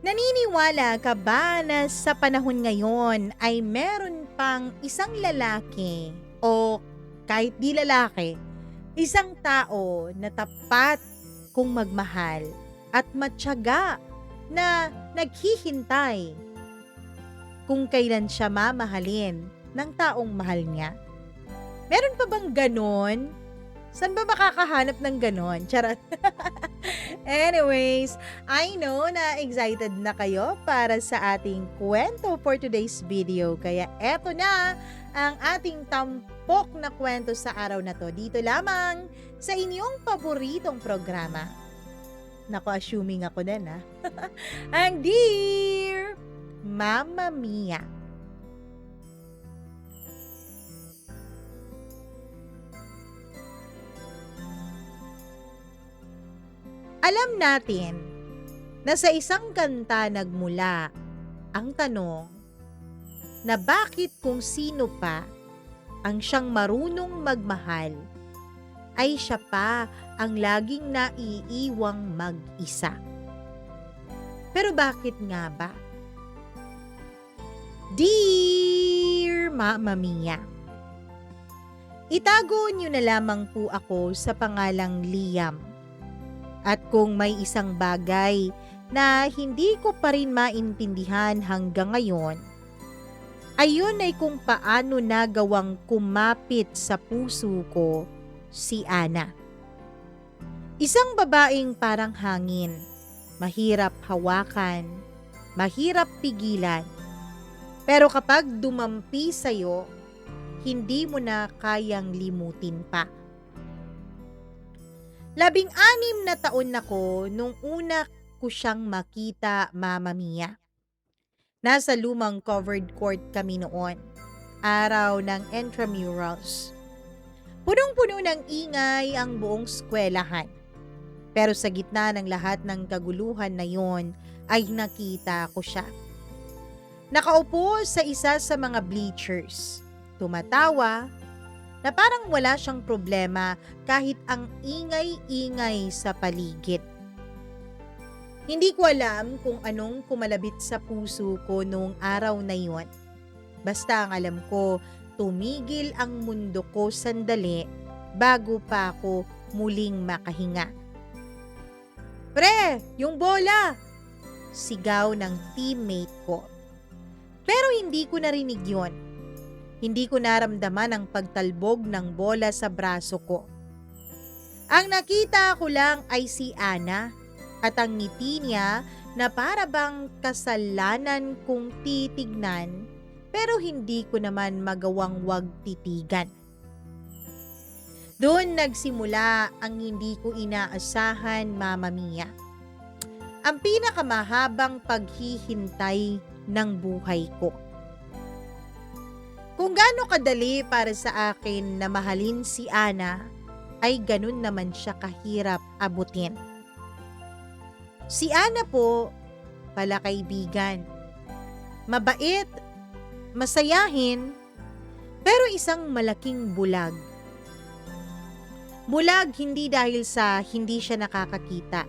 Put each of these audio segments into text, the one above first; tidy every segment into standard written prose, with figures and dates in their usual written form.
Naniniwala ka ba na sa panahon ngayon ay meron pang isang lalaki o kahit di lalaki, isang tao na tapat kung magmahal at matyaga na naghihintay kung kailan siya mamahalin ng taong mahal niya? Meron pa bang ganon? Saan ba makakahanap ng ganon? Charot. Anyways, I know na excited na kayo para sa ating kwento for today's video. Kaya eto na ang ating tampok na kwento sa araw na to. Dito lamang sa inyong paboritong programa. Naku, assuming ako din ha. Ang Dear Mamma Mia. Alam natin na sa isang kanta nagmula ang tanong na bakit kung sino pa ang siyang marunong magmahal ay siya pa ang laging naiiwang mag-isa. Pero bakit nga ba? Dear Mamma Mia, itago niyo na lamang po ako sa pangalang Liam. At kung may isang bagay na hindi ko pa rin maintindihan hanggang ngayon, ayun ay kung paano nagawang kumapit sa puso ko si Ana. Isang babaeng parang hangin, mahirap hawakan, mahirap pigilan. Pero kapag dumampi sa'yo, hindi mo na kayang limutin pa. 16 na taon ako nung una ko siyang makita, Mamma Mia. Nasa lumang covered court kami noon, araw ng intramurals. Punong-puno ng ingay ang buong eskwelahan. Pero sa gitna ng lahat ng kaguluhan na yon ay nakita ko siya. Nakaupo sa isa sa mga bleachers, tumatawa, na parang wala siyang problema kahit ang ingay-ingay sa paligid. Hindi ko alam kung anong kumalabit sa puso ko noong araw na yon. Basta ang alam ko, tumigil ang mundo ko sandali bago pa ako muling makahinga. "Pre, yung bola!" sigaw ng teammate ko. Pero hindi ko narinig yon. Hindi ko naramdaman ang pagtalbog ng bola sa braso ko. Ang nakita ko lang ay si Ana at ang ngiti niya na para bang kasalanan kong titignan pero hindi ko naman magawang wag titigan. Doon nagsimula ang hindi ko inaasahan, Mamma Mia. Ang pinakamahabang paghihintay ng buhay ko. Kung gaano kadali para sa akin na mahalin si Ana, ay ganun naman siya kahirap abutin. Si Ana po, pala kaibigan. Mabait, masayahin, pero isang malaking bulag. Bulag hindi dahil sa hindi siya nakakakita.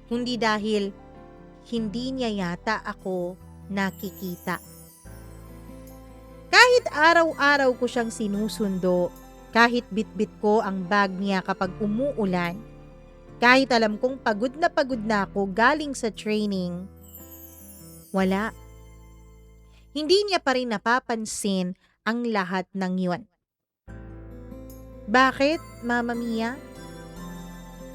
Hindi dahil hindi niya yata ako nakikita. Kahit araw-araw ko siyang sinusundo, kahit bitbit ko ang bag niya kapag umuulan, kahit alam kong pagod na ako galing sa training, wala. Hindi niya pa rin napapansin ang lahat ng yun. Bakit, Mamma Mia?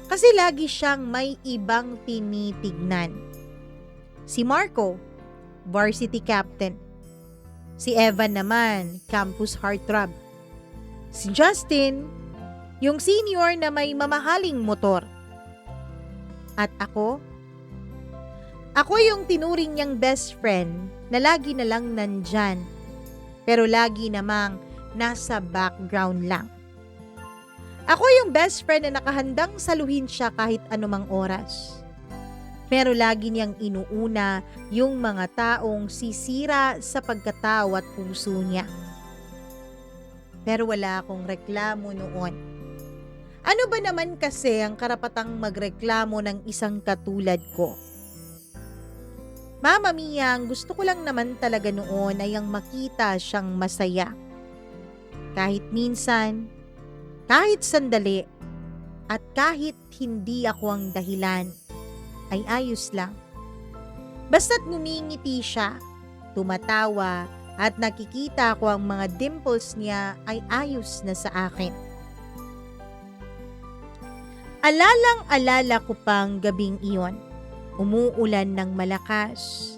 Kasi lagi siyang may ibang tinitignan. Si Marco, varsity captain. Si Evan naman, campus heartthrob. Si Justin, yung senior na may mamahaling motor. At ako? Ako yung tinuring niyang best friend na lagi na lang nandyan, pero lagi namang nasa background lang. Ako yung best friend na nakahandang saluhin siya kahit anumang oras. Pero lagi niyang inuuna yung mga taong sisira sa pagkatao at puso niya. Pero wala akong reklamo noon. Ano ba naman kasi ang karapatang magreklamo ng isang katulad ko? Mama Mia, ang gusto ko lang naman talaga noon ay ang makita siyang masaya. Kahit minsan, kahit sandali, at kahit hindi ako ang dahilan, ay ayos lang. Basta't ngumingiti siya, tumatawa, at nakikita ko ang mga dimples niya ay ayos na sa akin. Alalang-alala ko pang gabing iyon. Umuulan ng malakas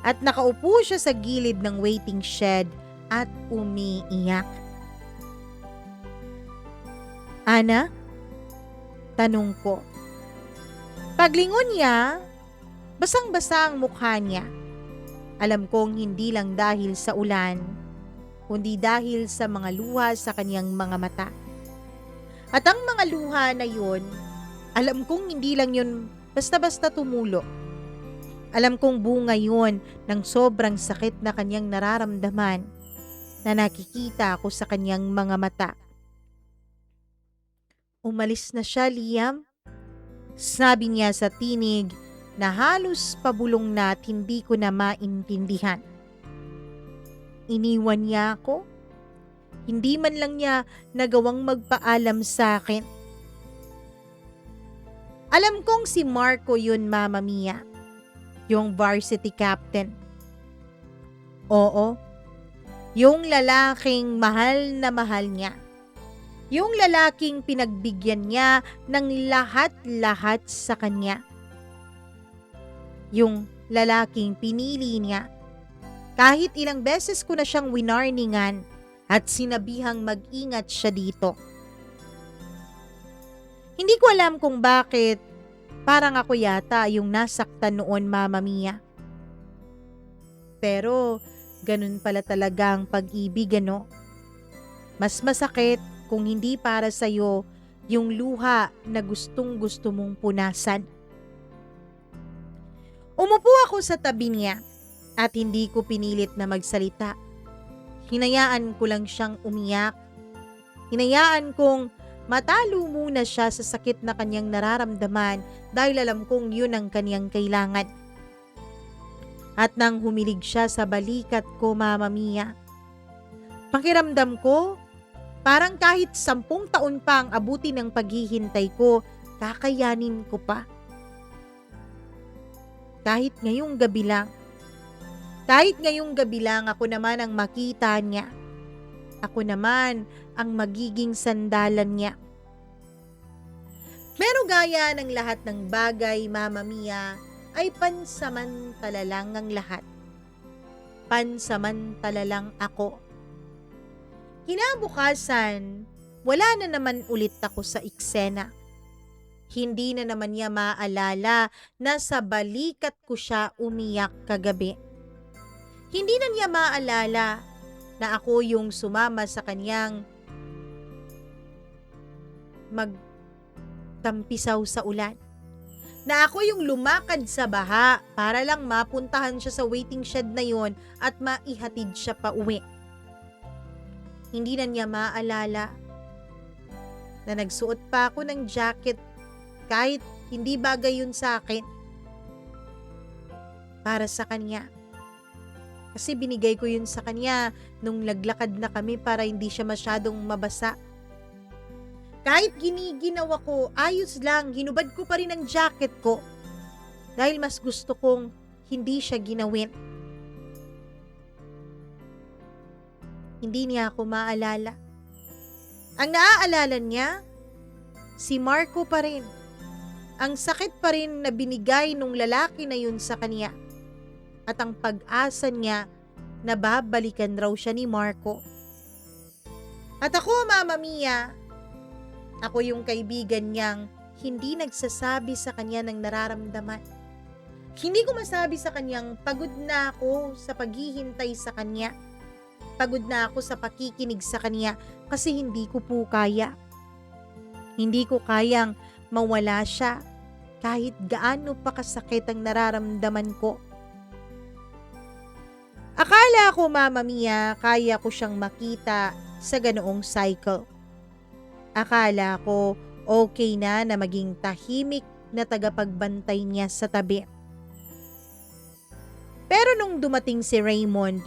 at nakaupo siya sa gilid ng waiting shed at umiiyak. Ana? Tanong ko. Paglingon niya, basang-basa ang mukha niya. Alam kong hindi lang dahil sa ulan, kundi dahil sa mga luha sa kanyang mga mata. At ang mga luha na yun, alam kong hindi lang yun basta-basta tumulo. Alam kong bunga yun ng sobrang sakit na kanyang nararamdaman na nakikita ko sa kanyang mga mata. Umalis na siya, Liam. Sabi niya sa tinig na halos pabulong na at hindi ko na maintindihan. Iniwan niya ako? Hindi man lang niya nagawang magpaalam sa akin. Alam kong si Marco yun, Mama Mia. Yung varsity captain. Oo. Yung lalaking mahal na mahal niya. Yung lalaking pinagbigyan niya ng lahat-lahat sa kanya. Yung lalaking pinili niya. Kahit ilang beses ko na siyang winarningan at sinabihang mag-ingat siya dito. Hindi ko alam kung bakit parang ako yata yung nasaktan noon, Mama Mia. Pero ganun pala talaga ang pag-ibig, ano? Mas masakit kung hindi para sa'yo yung luha na gustong-gusto mong punasan. Umupo ako sa tabi niya at hindi ko pinilit na magsalita. Hinayaan ko lang siyang umiyak. Hinayaan kong matalo muna siya sa sakit na kanyang nararamdaman dahil alam kong yun ang kanyang kailangan. At nang humilig siya sa balikat ko, Mama Mia, pakiramdam ko, parang kahit 10 taon pa ang abuti ng paghihintay ko, kakayanin ko pa. Kahit ngayong gabi lang ako naman ang makita niya. Ako naman ang magiging sandalan niya. Pero gaya ng lahat ng bagay, Mama Mia, ay pansamantala lang ang lahat. Pansamantala lang ako. Kinabukasan, wala na naman ulit ako sa eksena. Hindi na naman niya maalala na sa balikat ko siya umiyak kagabi. Hindi na niya maalala na ako yung sumama sa kanyang magtampisaw sa ulan. Na ako yung lumakad sa baha para lang mapuntahan siya sa waiting shed na yon at maihatid siya pa uwi. Hindi na niya maalala na nagsuot pa ako ng jacket kahit hindi bagay yun sa akin. Para sa kanya. Kasi binigay ko yun sa kanya nung naglakad na kami para hindi siya masyadong mabasa. Kahit giniginawa ko, ayos lang, hinubad ko pa rin ang jacket ko. Dahil mas gusto kong hindi siya ginawin. Hindi niya ako maalala. Ang naaalala niya, si Marco pa rin. Ang sakit pa rin na binigay nung lalaki na yun sa kanya. At ang pag-asa niya na babalikan raw siya ni Marco. At ako, Mama Mia, ako yung kaibigan niyang hindi nagsasabi sa kanya ng nararamdaman. Hindi ko masabi sa kanyang pagod na ako sa paghihintay sa kanya. Pagod na ako sa pakikinig sa kanya kasi hindi ko po kaya. Hindi ko kayang mawala siya kahit gaano pa kasakit ang nararamdaman ko. Akala ko, Mama Mia, kaya ko siyang makita sa ganoong cycle. Akala ko okay na maging tahimik na tagapagbantay niya sa tabi. Pero nung dumating si Raymond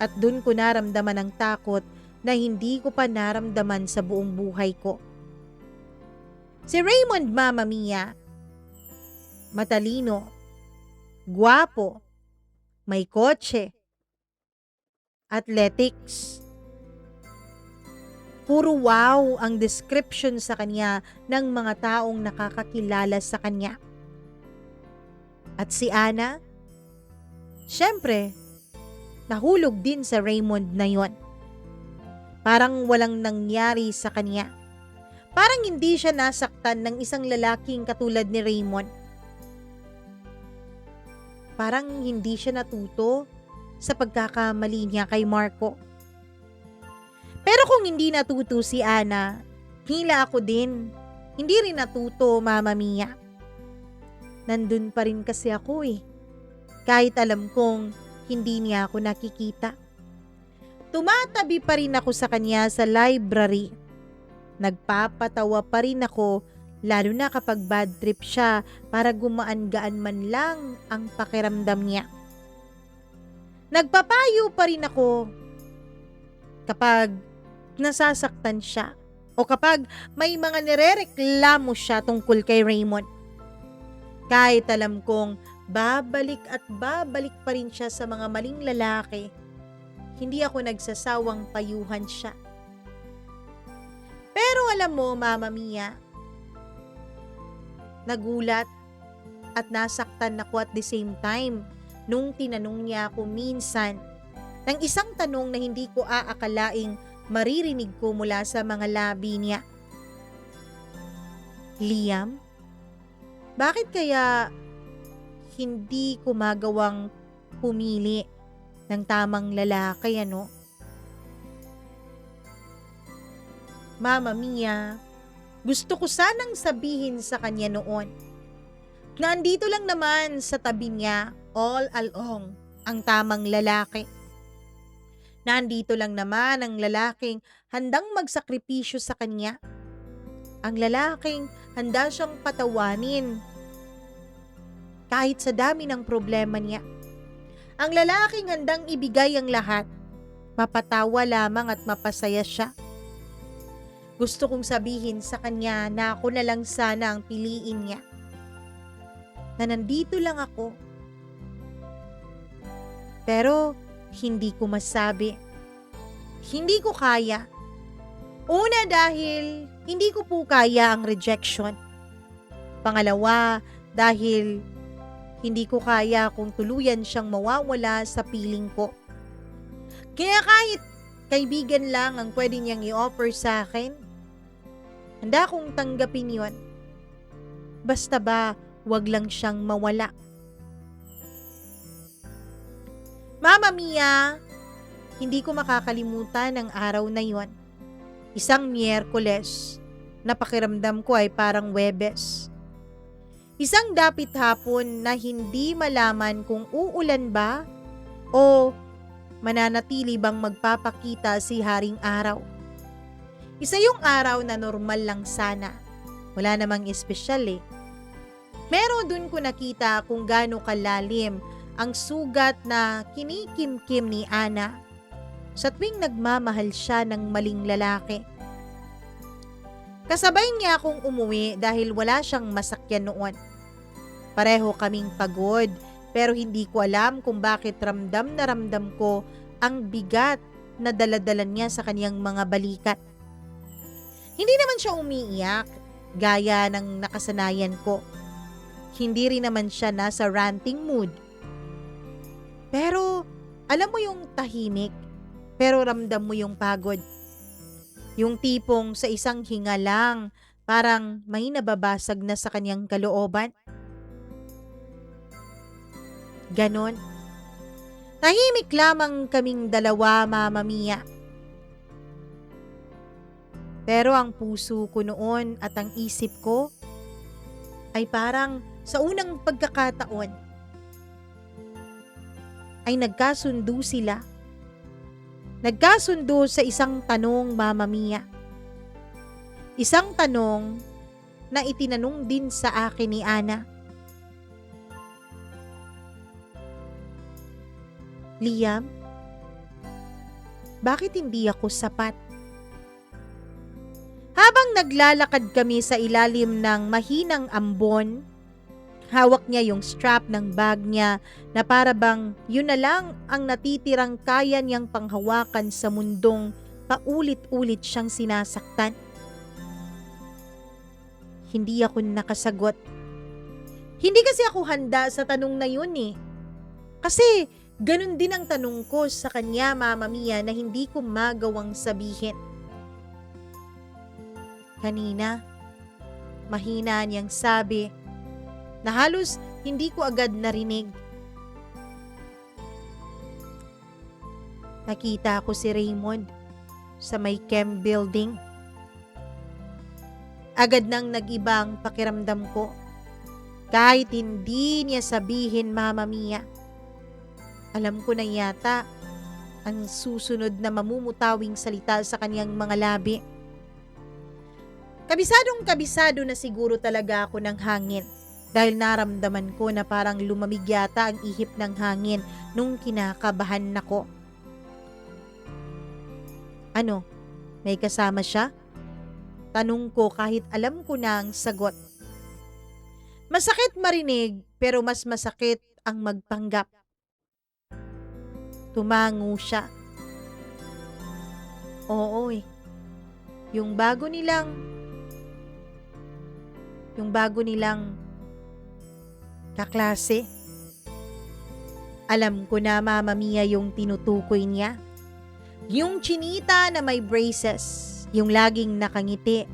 at dun ko naramdaman ang takot na hindi ko pa naramdaman sa buong buhay ko. Si Raymond, Mama Mia, matalino, gwapo, may kotse, athletics. Puro wow ang description sa kanya ng mga taong nakakakilala sa kanya. At si Ana, syempre, nahulog din sa Raymond na yon. Parang walang nangyari sa kanya. Parang hindi siya nasaktan ng isang lalaking katulad ni Raymond. Parang hindi siya natuto sa pagkakamali niya kay Marco. Pero kung hindi natuto si Ana, hila ako din. Hindi rin natuto, Mama Mia. Nandun pa rin kasi ako eh. Kahit alam kong hindi niya ako nakikita. Tumatabi pa rin ako sa kanya sa library. Nagpapatawa pa rin ako, lalo na kapag bad trip siya, para gumaan-gaan man lang ang pakiramdam niya. Nagpapayo pa rin ako kapag nasasaktan siya o kapag may mga nirereklamo siya tungkol kay Raymond. Kahit alam kong babalik at babalik pa rin siya sa mga maling lalaki, hindi ako nagsasawang payuhan siya. Pero alam mo, Mama Mia, nagulat at nasaktan ako at the same time nung tinanong niya ako minsan ng isang tanong na hindi ko aakalaing maririnig ko mula sa mga labi niya. Liam, bakit kaya hindi ko magawang pumili ng tamang lalaki, ano? Mama Mia, gusto ko sanang sabihin sa kanya noon na andito lang naman sa tabi niya all along ang tamang lalaki. Nandito lang naman ang lalaking handang magsakripisyo sa kanya. Ang lalaking handa siyang patawanin kahit sa dami ng problema niya. Ang lalaking handang ibigay ang lahat, mapatawa lamang at mapasaya siya. Gusto kong sabihin sa kanya na ako na lang sana ang piliin niya. Na nandito lang ako. Pero hindi ko masabi. Hindi ko kaya. Una dahil hindi ko po kaya ang rejection. Pangalawa dahil hindi ko kaya kung tuluyan siyang mawawala sa piling ko. Kaya kahit kaibigan lang ang pwede niyang i-offer sa akin, handa kong tanggapin yon. Basta ba wag lang siyang mawala. Mama Mia, hindi ko makakalimutan ang araw na yon. Isang Miyerkules, na pakiramdam ko ay parang Huwebes. Isang dapit hapon na hindi malaman kung uulan ba o mananatili bang magpapakita si Haring Araw. Isa yung araw na normal lang sana. Wala namang espesyal eh. Pero dun ko nakita kung gaano kalalim ang sugat na kinikimkim ni Ana sa tuwing nagmamahal siya ng maling lalaki. Kasabay niya akong umuwi dahil wala siyang masakyan noon. Pareho kaming pagod pero hindi ko alam kung bakit ramdam na ramdam ko ang bigat na daladalan niya sa kanyang mga balikat. Hindi naman siya umiiyak gaya ng nakasanayan ko. Hindi rin naman siya nasa ranting mood. Pero alam mo yung tahimik pero ramdam mo yung pagod. Yung tipong sa isang hinga lang parang may nababasag na sa kanyang kalooban. Ganon. Tahimik lamang kaming dalawa, Mama Mia. Pero ang puso ko noon at ang isip ko ay parang sa unang pagkakataon ay nagkasundo sila. Nagkasundo sa isang tanong, Mama Mia. Isang tanong na itinanong din sa akin ni Ana. Liam, bakit hindi ako sapat? Habang naglalakad kami sa ilalim ng mahinang ambon, hawak niya yung strap ng bag niya na para bang yun na lang ang natitirang kaya niyang panghawakan sa mundong paulit-ulit siyang sinasaktan. Hindi ako nakasagot. Hindi kasi ako handa sa tanong na yun eh. Kasi ganun din ang tanong ko sa kanya, Mama Mia, na hindi ko magawang sabihin. Kanina, mahina niyang sabi na halos hindi ko agad narinig. Nakita ko si Raymond sa may chem building. Agad nang nag-iba ang pakiramdam ko. Kahit hindi niya sabihin, Mama Mia, alam ko na yata ang susunod na mamumutawing salita sa kaniyang mga labi. Kabisado na siguro talaga ako ng hangin dahil naramdaman ko na parang lumamig yata ang ihip ng hangin nung kinakabahan ako. Ano, may kasama siya? Tanong ko kahit alam ko na ang sagot. Masakit marinig pero mas masakit ang magpanggap. Tumango siya. Oo eh. Yung bago nilang kaklase. Alam ko na, Mama Mia, yung tinutukoy niya. Yung chinita na may braces, yung laging nakangiti.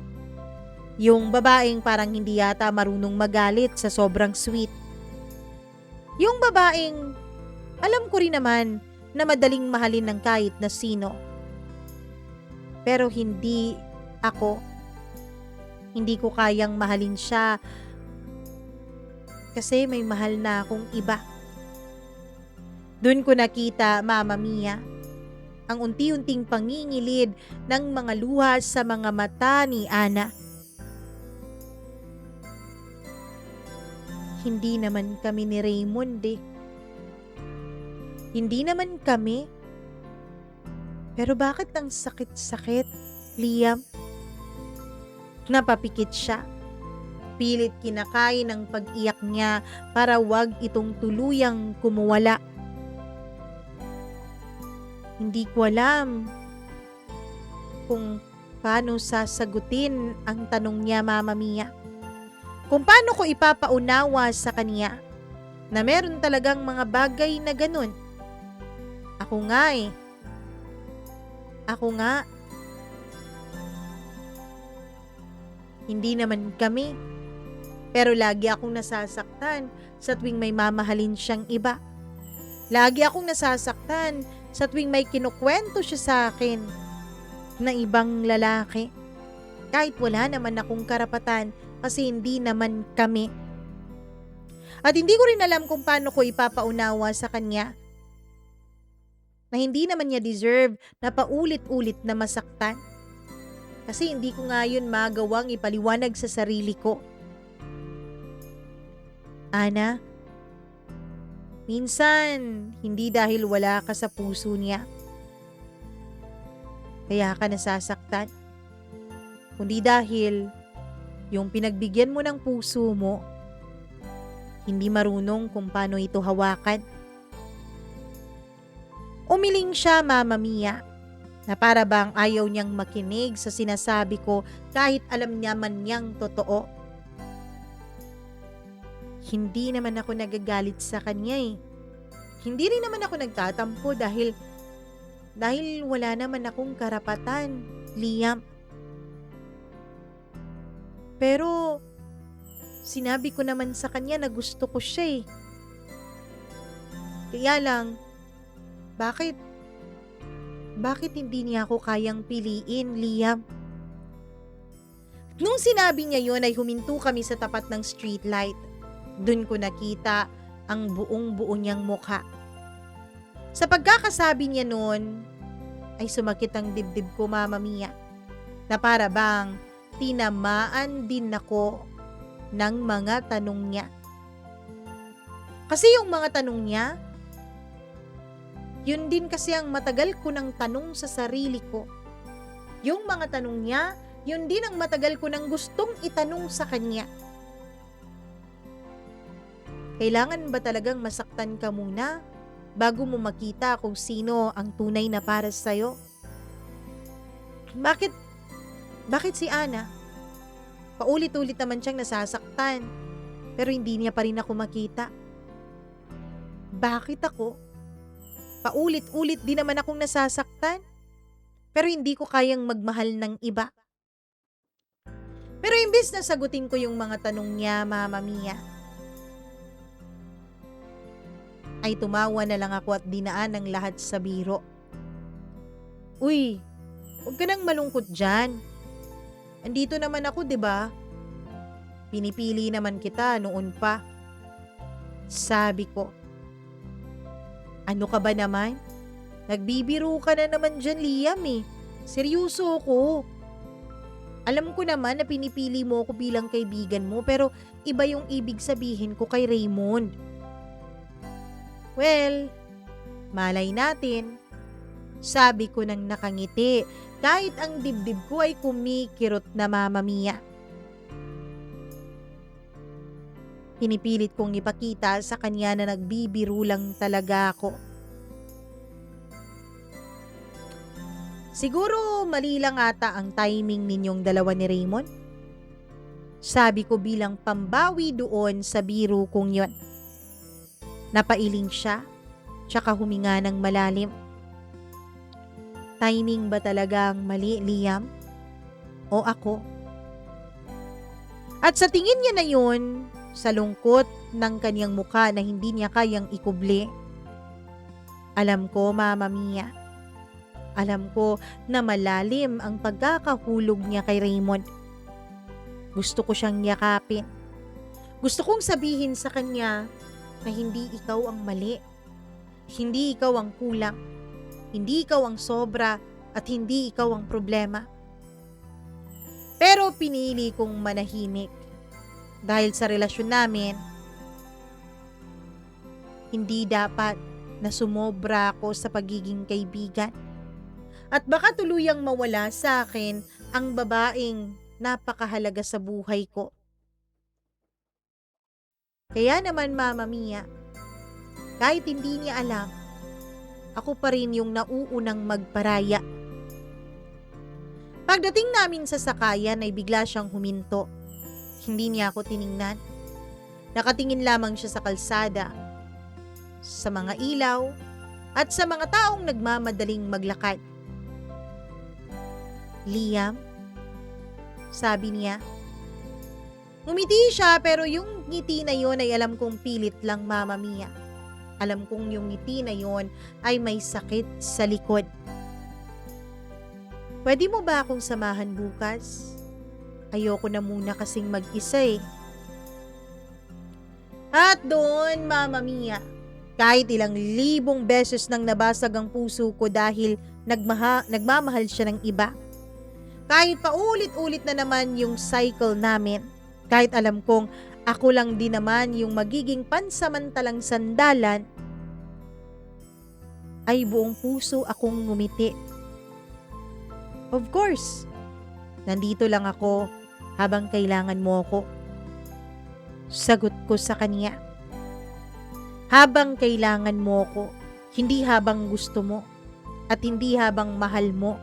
Yung babaeng parang hindi yata marunong magalit sa sobrang sweet. Yung babaeng alam ko rin naman na madaling mahalin ng kahit na sino. Pero hindi ako. Hindi ko kayang mahalin siya kasi may mahal na akong iba. Doon ko nakita, Mama Mia, ang unti-unting pangingilid ng mga luha sa mga mata ni Ana. Hindi naman kami ni Raymond eh. Hindi naman kami. Pero bakit ang sakit-sakit, Liam? Napapikit siya. Pilit kinakain ang pag-iyak niya para wag itong tuluyang kumuwala. Hindi ko alam kung paano sasagutin ang tanong niya, Mama Mia. Kung paano ko ipapaunawa sa kanya na meron talagang mga bagay na ganun. Ako nga eh. Ako nga. Hindi naman kami. Pero lagi akong nasasaktan sa tuwing may mamahalin siyang iba. Lagi akong nasasaktan sa tuwing may kinukwento siya sa akin na ibang lalaki. Kahit wala naman akong karapatan kasi hindi naman kami. At hindi ko rin alam kung paano ko ipapaunawa sa kanya na hindi naman niya deserve na paulit-ulit na masaktan. Kasi hindi ko nga yun magawang ipaliwanag sa sarili ko. Ana, minsan hindi dahil wala ka sa puso niya kaya ka nasasaktan, kundi dahil yung pinagbigyan mo ng puso mo hindi marunong kung paano ito hawakan. Umiling siya, Mama Mia, na para bang ayaw niyang makinig sa sinasabi ko kahit alam niya man niyang totoo. Hindi naman ako nagagalit sa kanya eh. Hindi rin naman ako nagtatampo dahil wala naman akong karapatan, Liam. Pero sinabi ko naman sa kanya na gusto ko siya eh. Kaya lang, bakit hindi niya ako kayang piliin, Liam? Nung sinabi niya yon ay huminto kami sa tapat ng streetlight. Doon ko nakita ang buong-buo niyang mukha. Sa pagkakasabi niya noon, ay sumakit ang dibdib ko, Mama Mia, na para bang tinamaan din ako ng mga tanong niya. Kasi yung mga tanong niya, Yun din kasi ang matagal ko nang tanong sa sarili ko. Yung mga tanong niya, yun din ang matagal ko nang gustong itanong sa kanya. Kailangan ba talagang masaktan ka muna bago mo makita kung sino ang tunay na para sa'yo? Bakit si Ana? Paulit-ulit naman siyang nasasaktan, pero hindi niya pa rin ako makita. Bakit ako? Paulit-ulit din naman akong nasasaktan, pero hindi ko kayang magmahal ng iba. Pero imbes na sagutin ko yung mga tanong niya, Mama Mia, ay tumawa na lang ako at dinaan ang lahat sa biro. Uy, huwag ka nang malungkot dyan. Andito naman ako, 'di ba? Pinipili naman kita noon pa. Sabi ko. Ano ka ba naman? Nagbibiro ka na naman dyan, Liam eh. Seryoso ako. Alam ko naman na pinipili mo ako bilang kaibigan mo, pero iba yung ibig sabihin ko kay Raymond. Well, malay natin. Sabi ko nang nakangiti, kahit ang dibdib ko ay kumikirot na, Mama Mia. Pinipilit kong ipakita sa kanya na nagbibiro lang talaga ako. Siguro mali lang ata ang timing ninyong dalawa ni Raymond. Sabi ko bilang pambawi doon sa biro kong yon. Napailing siya, tsaka huminga ng malalim. Timing ba talagang mali, Liam? O ako? At sa tingin niya na yun, sa lungkot ng kanyang mukha na hindi niya kayang ikubli, alam ko, Mama Mia, alam ko na malalim ang pagkakahulog niya kay Raymond. Gusto ko siyang yakapin. Gusto kong sabihin sa kanya na hindi ikaw ang mali. Hindi ikaw ang kulang. Hindi ikaw ang sobra at hindi ikaw ang problema. Pero pinili kong manahimik dahil sa relasyon namin, hindi dapat na sumobra ako sa pagiging kaibigan. At baka tuluyang mawala sa akin ang babaeng napakahalaga sa buhay ko. Kaya naman, Mama Mia, kahit hindi niya alam, ako pa rin yung nauunang magparaya. Pagdating namin sa sakayan ay bigla siyang huminto. Hindi niya ako tiningnan. Nakatingin lamang siya sa kalsada, sa mga ilaw, at sa mga taong nagmamadaling maglakad. Liam, sabi niya. Ngumiti siya pero yung ngiti na yon ay alam kong pilit lang, Mama Mia. Alam kong yung ngiti na yon ay may sakit sa likod. Pwede mo ba akong samahan bukas? Ayoko na muna kasing mag-isa eh. At doon, Mama Mia, kahit ilang libong beses nang nabasag ang puso ko dahil nagmamahal siya ng iba. Kahit paulit-ulit na naman yung cycle namin, kahit alam kong ako lang din naman yung magiging pansamantalang sandalan, ay buong puso akong ngumiti. Of course, nandito lang ako habang kailangan mo ako. Sagot ko sa kanya. Habang kailangan mo ako, hindi habang gusto mo, at hindi habang mahal mo.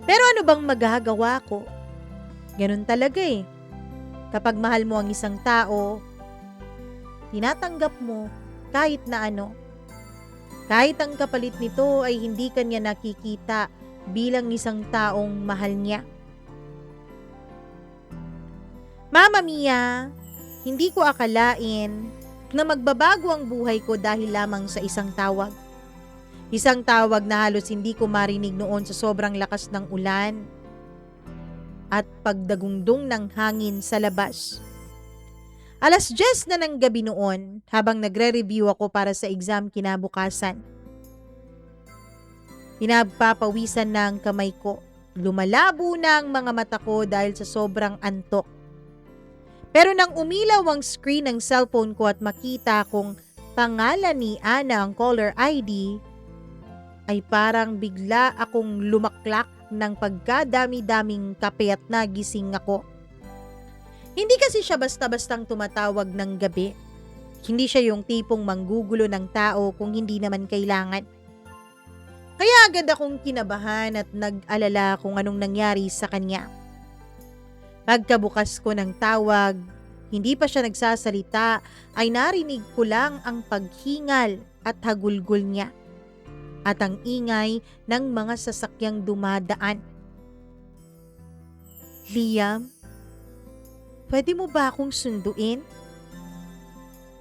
Pero ano bang magagawa ko? Ganun talaga eh. Kapag mahal mo ang isang tao, tinatanggap mo kahit na ano. Kahit ang kapalit nito ay hindi kanya nakikita bilang isang taong mahal niya. Mama Mia, hindi ko akalain na magbabago ang buhay ko dahil lamang sa isang tawag. Isang tawag na halos hindi ko marinig noon sa sobrang lakas ng ulan at pagdagundong ng hangin sa labas. 10:00 na ng gabi noon habang nagre-review ako para sa exam kinabukasan. Pinagpapawisan na ang kamay ko. Lumalabo na ang mga mata ko dahil sa sobrang antok. Pero nang umilaw ang screen ng cellphone ko at makita kong pangalan ni Ana ang caller ID, ay parang bigla akong lumaklak ng pagkadami-daming kape at nagising ako. Hindi kasi siya basta-bastang tumatawag ng gabi. Hindi siya yung tipong manggugulo ng tao kung hindi naman kailangan. Kaya agad akong kinabahan at nag-alala kung anong nangyari sa kanya. Pagkabukas ko ng tawag, hindi pa siya nagsasalita ay narinig ko lang ang paghingal at hagulgol niya at ang ingay ng mga sasakyang dumadaan. Liam, pwede mo ba akong sunduin?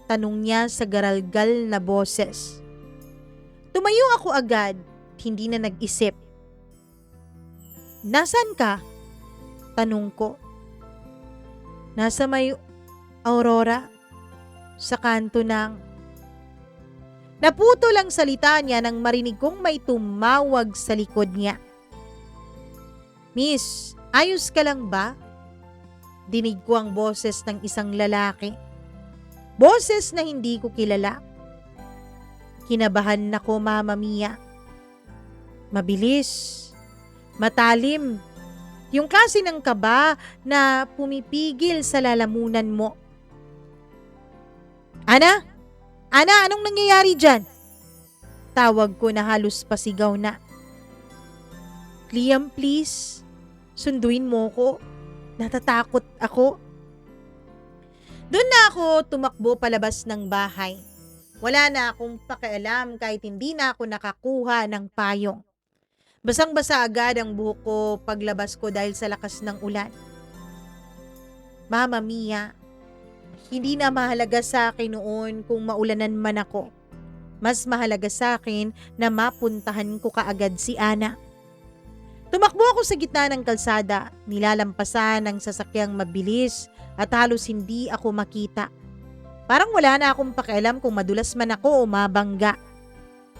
Tanong niya sa garalgal na boses. Tumayo ako agad, hindi na nag-isip. Nasaan ka? Tanong ko. Nasa may Aurora, sa kanto ng... Naputo lang salita niya nang marinig kong may tumawag sa likod niya. Miss, ayos ka lang ba? Dinig ko ang boses ng isang lalaki. Boses na hindi ko kilala. Kinabahan ako, Mama Mia. Mabilis, matalim, yung klase ng kaba na pumipigil sa lalamunan mo. Ana? Ana, anong nangyayari dyan? Tawag ko na halos pasigaw na. Liam, please, sunduin mo ko. Natatakot ako. Doon na ako tumakbo palabas ng bahay. Wala na akong pakialam kahit hindi na ako nakakuha ng payong. Basang-basa agad ang buhok ko paglabas ko dahil sa lakas ng ulan. Mama Mia, hindi na mahalaga sa akin noon kung maulanan man ako. Mas mahalaga sa akin na mapuntahan ko kaagad si Ana. Tumakbo ako sa gitna ng kalsada, nilalampasan ng sasakyang mabilis at halos hindi ako makita. Parang wala na akong pakialam kung madulas man ako o mabangga.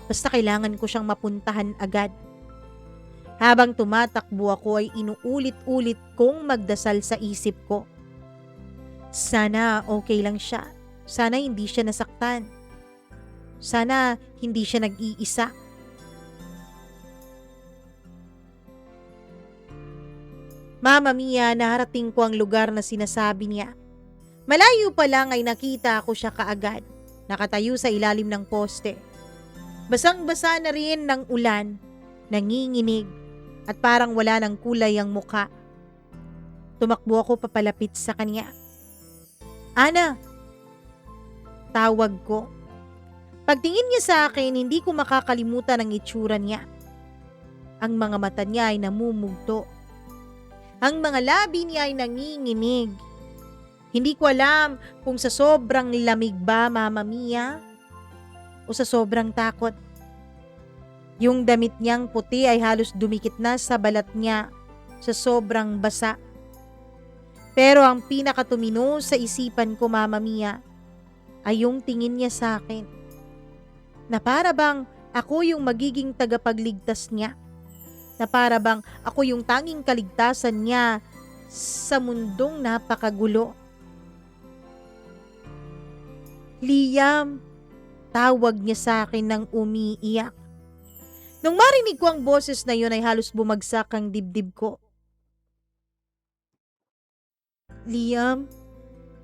Basta kailangan ko siyang mapuntahan agad. Habang tumatakbo ako ay inuulit-ulit kong magdasal sa isip ko. Sana okay lang siya. Sana hindi siya nasaktan. Sana hindi siya nag-iisa. Mama Mia, naharating ko ang lugar na sinasabi niya. Malayo pa lang ay nakita ko siya kaagad. Nakatayo sa ilalim ng poste. Basang-basa na rin ng ulan, nanginginig, at parang wala ng kulay ang mukha. Tumakbo ako papalapit sa kanya. Ana! Tawag ko. Pagtingin niya sa akin, hindi ko makakalimutan ang itsura niya. Ang mga mata niya ay namumugto. Ang mga labi niya ay nanginginig. Hindi ko alam kung sa sobrang lamig ba, Mama Mia, o sa sobrang takot. Yung damit niyang puti ay halos dumikit na sa balat niya sa sobrang basa. Pero ang pinakatumino sa isipan ko, Mama Mia, ay yung tingin niya sa akin. Na para bang ako yung magiging tagapagligtas niya. Na para bang ako yung tanging kaligtasan niya sa mundong napakagulo. Liam, tawag niya sa akin nang umiiyak. Nung marinig ko ang boses na yun ay halos bumagsak ang dibdib ko. Liam,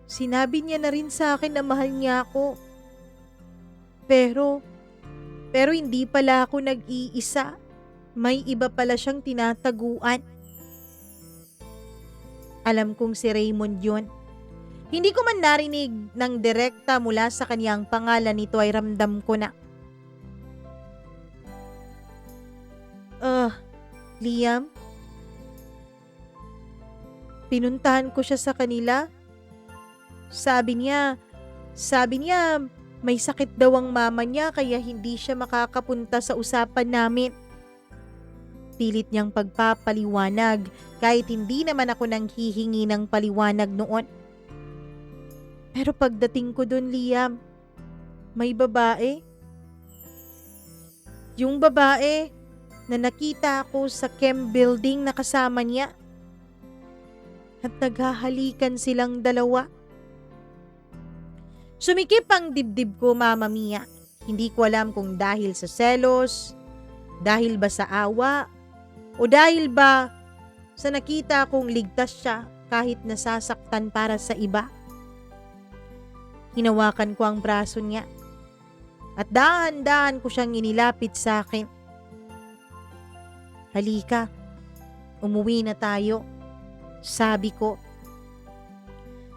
sinabi niya na rin sa akin na mahal niya ako. Pero hindi pala ako nag-iisa. May iba pala siyang tinataguan. Alam kong si Raymond yun. Hindi ko man narinig ng direkta mula sa kanyang pangalan, nito ay ramdam ko na. Liam? Pinuntahan ko siya sa kanila. Sabi niya may sakit daw ang mama niya kaya hindi siya makakapunta sa usapan namin. Pilit niyang pagpapaliwanag kahit hindi naman ako nang hihingi ng paliwanag noon. Pero pagdating ko doon, Liam, may babae. Yung babae na nakita ko sa chem building na kasama niya. At naghahalikan silang dalawa. Sumikip ang dibdib ko, Mama Mia. Hindi ko alam kung dahil sa selos, dahil ba sa awa, o dahil ba sa nakita kong ligtas siya kahit nasasaktan para sa iba. Hinawakan ko ang braso niya at dahan-dahan ko siyang inilapit sa akin. Halika, umuwi na tayo, sabi ko.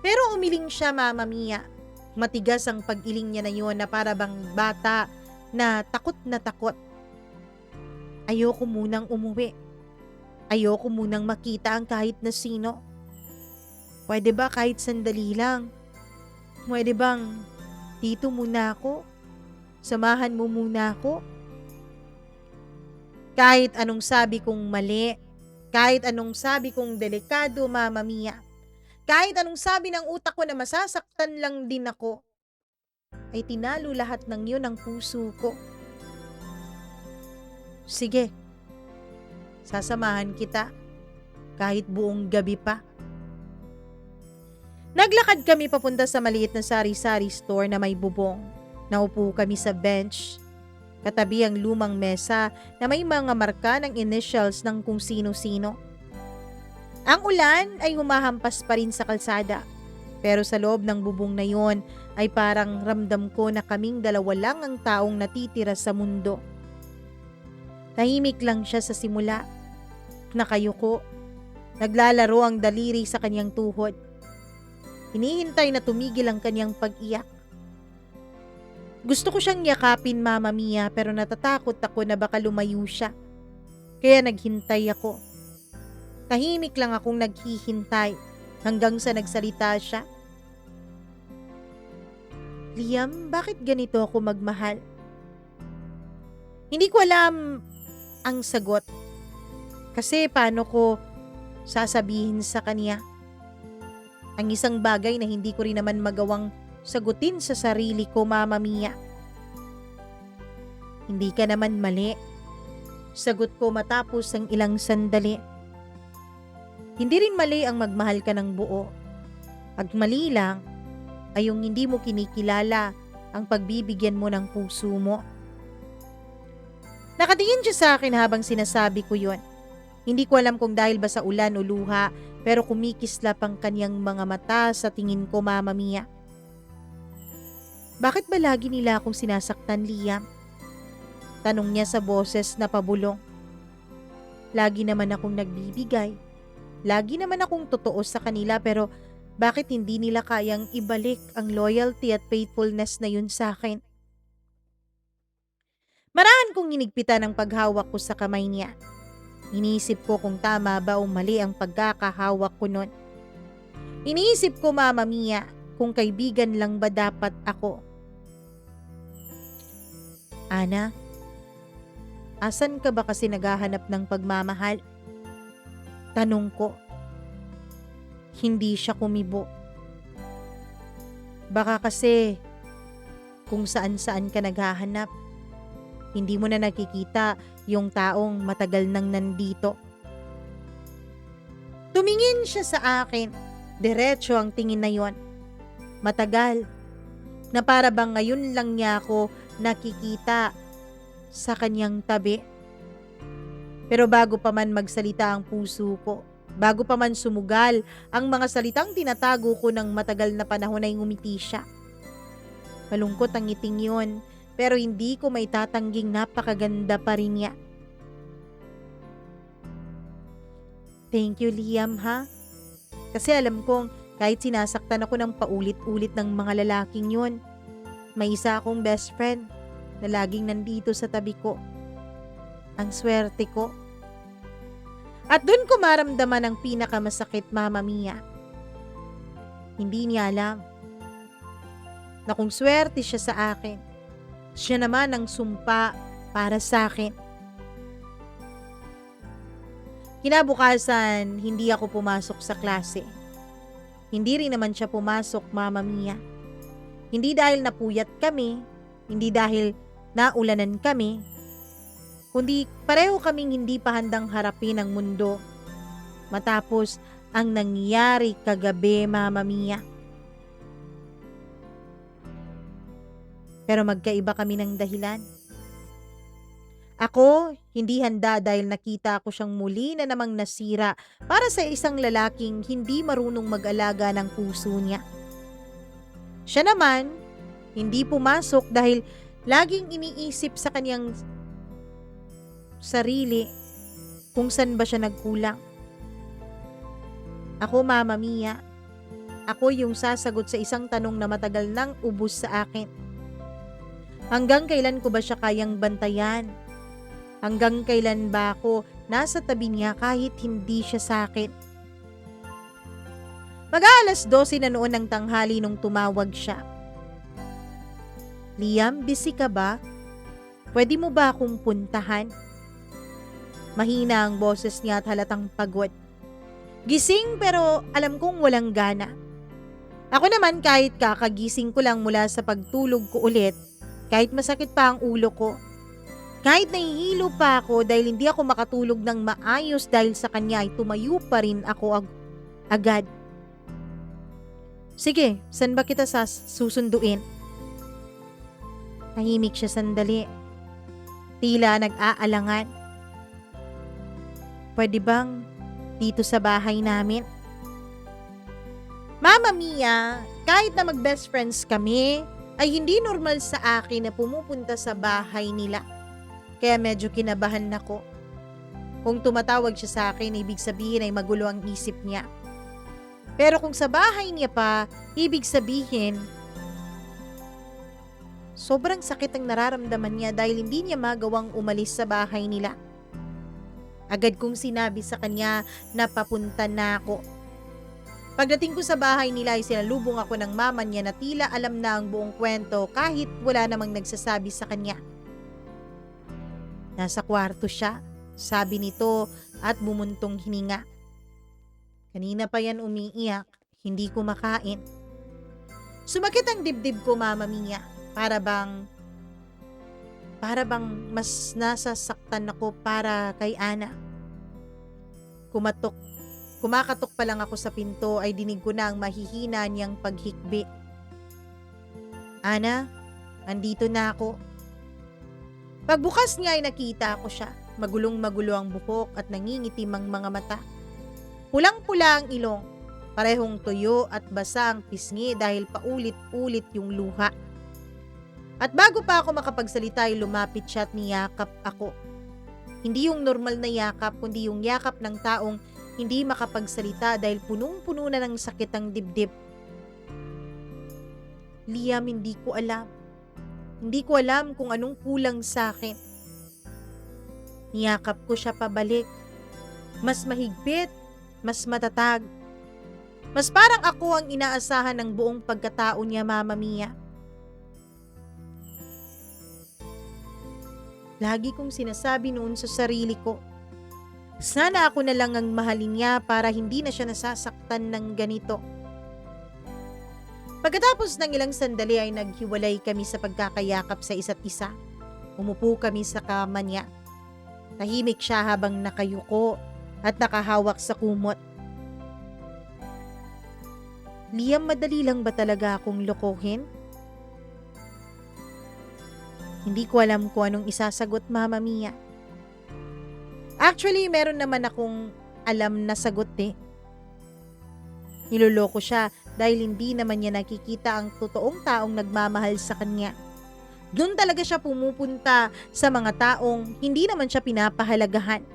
Pero umiling siya, Mama Mia. Matigas ang pag-iling niya na yun na para bang bata na takot na takot. Ayoko munang umuwi. Ayoko munang makita ang kahit na sino. Pwede ba kahit sandali lang? Pwede bang dito muna ako? Samahan mo muna ako? Kahit anong sabi kong mali, kahit anong sabi kong delikado, Mama Mia, kahit anong sabi ng utak ko na masasaktan lang din ako, ay tinalo lahat ng yun ang puso ko. Sige, sasamahan kita kahit buong gabi pa. Naglakad kami papunta sa maliit na sari-sari store na may bubong. Naupo kami sa bench, katabi ang lumang mesa na may mga marka ng initials ng kung sino-sino. Ang ulan ay humahampas pa rin sa kalsada, pero sa loob ng bubong na yon ay parang ramdam ko na kaming dalawa lang ang taong natitira sa mundo. Tahimik lang siya sa simula. Nakayuko, naglalaro ang daliri sa kanyang tuhod. Hinihintay na tumigil ang kanyang pag-iyak. Gusto ko siyang yakapin, Mama Mia, pero natatakot ako na baka lumayo siya. Kaya naghintay ako. Tahimik lang akong naghihintay hanggang sa nagsalita siya. Liam, bakit ganito ako magmahal? Hindi ko alam ang sagot. Kasi paano ko sasabihin sa kanya? Ang isang bagay na hindi ko rin naman magawang sagutin sa sarili ko, Mama Mia. Hindi ka naman mali. Sagot ko matapos ang ilang sandali. Hindi rin mali ang magmahal ka ng buo. Ang mali lang ay yung hindi mo kinikilala ang pagbibigyan mo ng puso mo. Nakatingin siya sa akin habang sinasabi ko yon. Hindi ko alam kung dahil ba sa ulan o luha, pero kumikislap ang kanyang mga mata sa tingin ko, Mama Mia. Bakit ba lagi nila akong sinasaktan, Liam? Tanong niya sa boses na pabulong. Lagi naman akong nagbibigay. Lagi naman akong totoo sa kanila, pero bakit hindi nila kayang ibalik ang loyalty at faithfulness na yun sa akin? Marahan kong inigpitan ang paghawak ko sa kamay niya. Iniisip ko kung tama ba o mali ang pagkakahawak ko nun. Iniisip ko, Mama Mia, kung kaibigan lang ba dapat ako. Ana, asan ka ba kasi naghahanap ng pagmamahal? Tanong ko. Hindi siya kumibo. Baka kasi kung saan-saan ka naghahanap, hindi mo na nakikita yung taong matagal nang nandito. Tumingin siya sa akin. Diretso ang tingin na yon. Matagal. Na para bang ngayon lang niya ako nakikita sa kanyang tabi. Pero bago pa man magsalita ang puso ko, bago pa man sumugal ang mga salitang tinatago ko ng matagal na panahon ay ngumiti siya. Malungkot ang ngiting yun, pero hindi ko maitatangging napakaganda pa rin niya. Thank you, Liam, ha? Kasi alam kong kahit sinasaktan ako ng paulit-ulit ng mga lalaking yun, may isa akong best friend na laging nandito sa tabi ko. Ang swerte ko. At doon ko maramdaman ang pinakamasakit, Mama Mia. Hindi niya alam na kung swerte siya sa akin, siya naman ang sumpa para sa akin. Kinabukasan, hindi ako pumasok sa klase. Hindi rin naman siya pumasok, Mama Mia. Hindi dahil napuyat kami, hindi dahil naulanan kami, kundi pareho kaming hindi pa handang harapin ang mundo matapos ang nangyari kagabi, Mama Mia. Pero magkaiba kami ng dahilan. Ako, hindi handa dahil nakita ko siyang muli na namang nasira para sa isang lalaking hindi marunong mag-alaga ng puso niya. Siya naman, hindi pumasok dahil laging iniisip sa kanyang sarili kung saan ba siya nagkulang. Ako, Mama Mia, ako yung sasagot sa isang tanong na matagal nang ubos sa akin. Hanggang kailan ko ba siya kayang bantayan? Hanggang kailan ba ako nasa tabi niya kahit hindi siya sa akin? Mag-aalas 12 na noon ng tanghali nung tumawag siya. Liam, busy ka ba? Pwede mo ba akong puntahan? Mahina ang boses niya at halatang pagod. Gising pero alam kong walang gana. Ako naman kahit kakagising ko lang mula sa pagtulog ko ulit, kahit masakit pa ang ulo ko, kahit nahihilo pa ako dahil hindi ako makatulog ng maayos dahil sa kanya ay tumayo pa rin ako agad. Sige, saan ba kita susunduin? Tahimik siya sandali. Tila nag-aalangan. Pwede bang dito sa bahay namin? Mama Mia, kahit na mag-best friends kami, ay hindi normal sa akin na pumupunta sa bahay nila. Kaya medyo kinabahan ako. Kung tumatawag siya sa akin, ibig sabihin ay magulo ang isip niya. Pero kung sa bahay niya pa, ibig sabihin, sobrang sakit ang nararamdaman niya dahil hindi niya magawang umalis sa bahay nila. Agad kong sinabi sa kanya na papunta na ako. Pagdating ko sa bahay nila ay sinalubong ako ng mama niya na tila alam na ang buong kwento kahit wala namang nagsasabi sa kanya. Nasa kwarto siya, sabi nito at bumuntong hininga. Kanina pa yan umiiyak, hindi kumakain. Sumakit ang dibdib ko, Mama Mia, para bang mas nasasaktan ako para kay Ana. Kumakatok pa lang ako sa pinto ay dinig ko na ang mahihina niyang paghikbi. Ana, andito na ako. Pagbukas niya ay nakita ko siya. Magulong-magulo ang buhok at nangingitim ang mga mata. Pulang-pula ang ilong. Parehong tuyo at basa ang pisngi dahil paulit-ulit yung luha. At bago pa ako makapagsalita ay lumapit siya at niyakap ako. Hindi yung normal na yakap, kundi yung yakap ng taong hindi makapagsalita dahil punong-puno na ng sakit ang dibdib. Liam, hindi ko alam. Hindi ko alam kung anong kulang sa akin. Niyakap ko siya pabalik. Mas mahigpit, mas matatag. Mas parang ako ang inaasahan ng buong pagkatao niya, Mama Mia. Lagi kong sinasabi noon sa sarili ko, sana ako na lang ang mahalin niya para hindi na siya nasasaktan ng ganito. Pagkatapos ng ilang sandali ay naghiwalay kami sa pagkakayakap sa isa't isa. Umupo kami sa kama niya. Tahimik siya habang nakayuko at nakahawak sa kumot. Liam, madali lang ba talaga akong lokohin? Hindi ko alam kung anong isasagot, Mama Mia. Actually, meron naman akong alam na sagot eh. Niloloko siya dahil hindi naman niya nakikita ang totoong taong nagmamahal sa kanya. Doon talaga siya pumupunta sa mga taong hindi naman siya pinapahalagahan.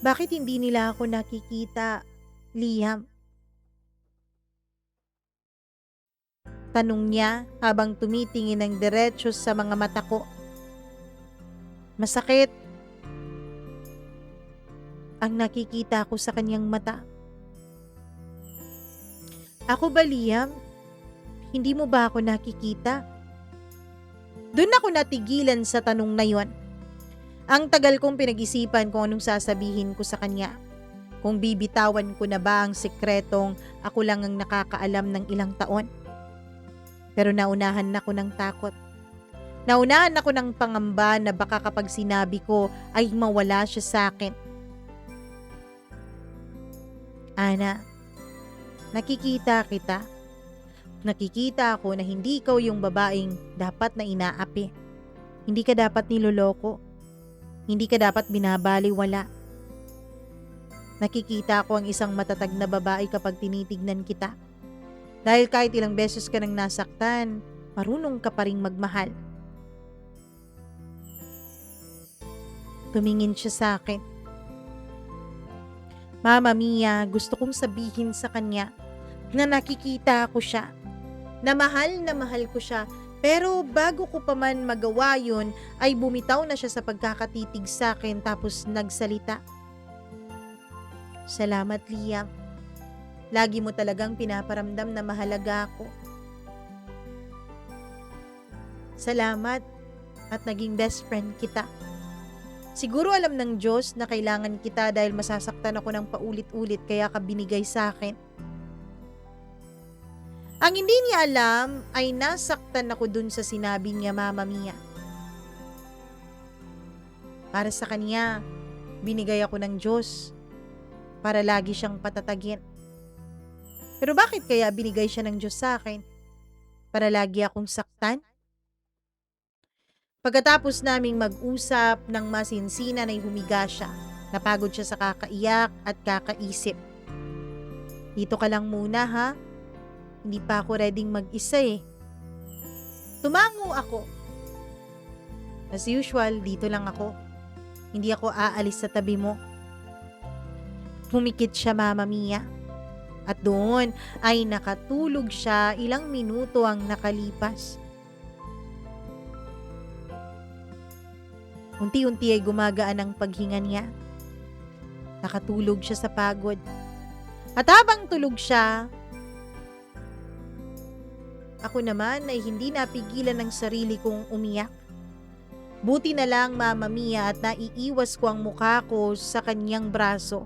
Bakit hindi nila ako nakikita, Liam? Tanong niya habang tumitingin ng diretso sa mga mata ko. Masakit ang nakikita ko sa kanyang mata. Ako ba, Liam? Hindi mo ba ako nakikita? Doon ako natigilan sa tanong na yon. Ang tagal kong pinag-isipan kung anong sasabihin ko sa kanya. Kung bibitawan ko na ba ang sekretong ako lang ang nakakaalam ng ilang taon. Pero naunahan ako ng takot. Naunahan ako ng pangamba na baka kapag sinabi ko ay mawala siya sa akin. Ana, nakikita kita. Nakikita ko na hindi ikaw yung babaeng dapat na inaapi. Hindi ka dapat niloloko. Hindi ka dapat binabaliwala. Nakikita ko ang isang matatag na babae kapag tinitignan kita. Dahil kahit ilang beses ka nang nasaktan, marunong ka pa ring magmahal. Tumingin siya sa akin. Mama Mia, gusto kong sabihin sa kanya na nakikita ko siya. Na mahal ko siya. Pero bago ko pa man magawa yun, ay bumitaw na siya sa pagkakatitig sa akin tapos nagsalita. Salamat, Liam. Lagi mo talagang pinaparamdam na mahalaga ako. Salamat at naging best friend kita. Siguro alam ng Diyos na kailangan kita dahil masasaktan ako ng paulit-ulit kaya ka binigay sa akin. Ang hindi niya alam ay nasaktan ako dun sa sinabi niya, Mama Mia. Para sa kanya, binigay ako ng Diyos para lagi siyang patatagin. Pero bakit kaya binigay siya ng Diyos sa akin? Para lagi akong saktan? Pagkatapos naming mag-usap ng masinsinan ay humiga siya. Napagod siya sa kakaiyak at kakaisip. Dito ka lang muna ha? Hindi pa ako readyng mag-isa eh. Tumango ako. As usual, dito lang ako. Hindi ako aalis sa tabi mo. Humikit siya, Mama Mia. At doon ay nakatulog siya, ilang minuto ang nakalipas. Unti-unti ay gumagaan ang paghinga niya. Nakatulog siya sa pagod. At habang tulog siya, ako naman ay hindi napigilan ng sarili kong umiyak. Buti na lang, Mama Mia, at naiiwas ko ang mukha ko sa kanyang braso.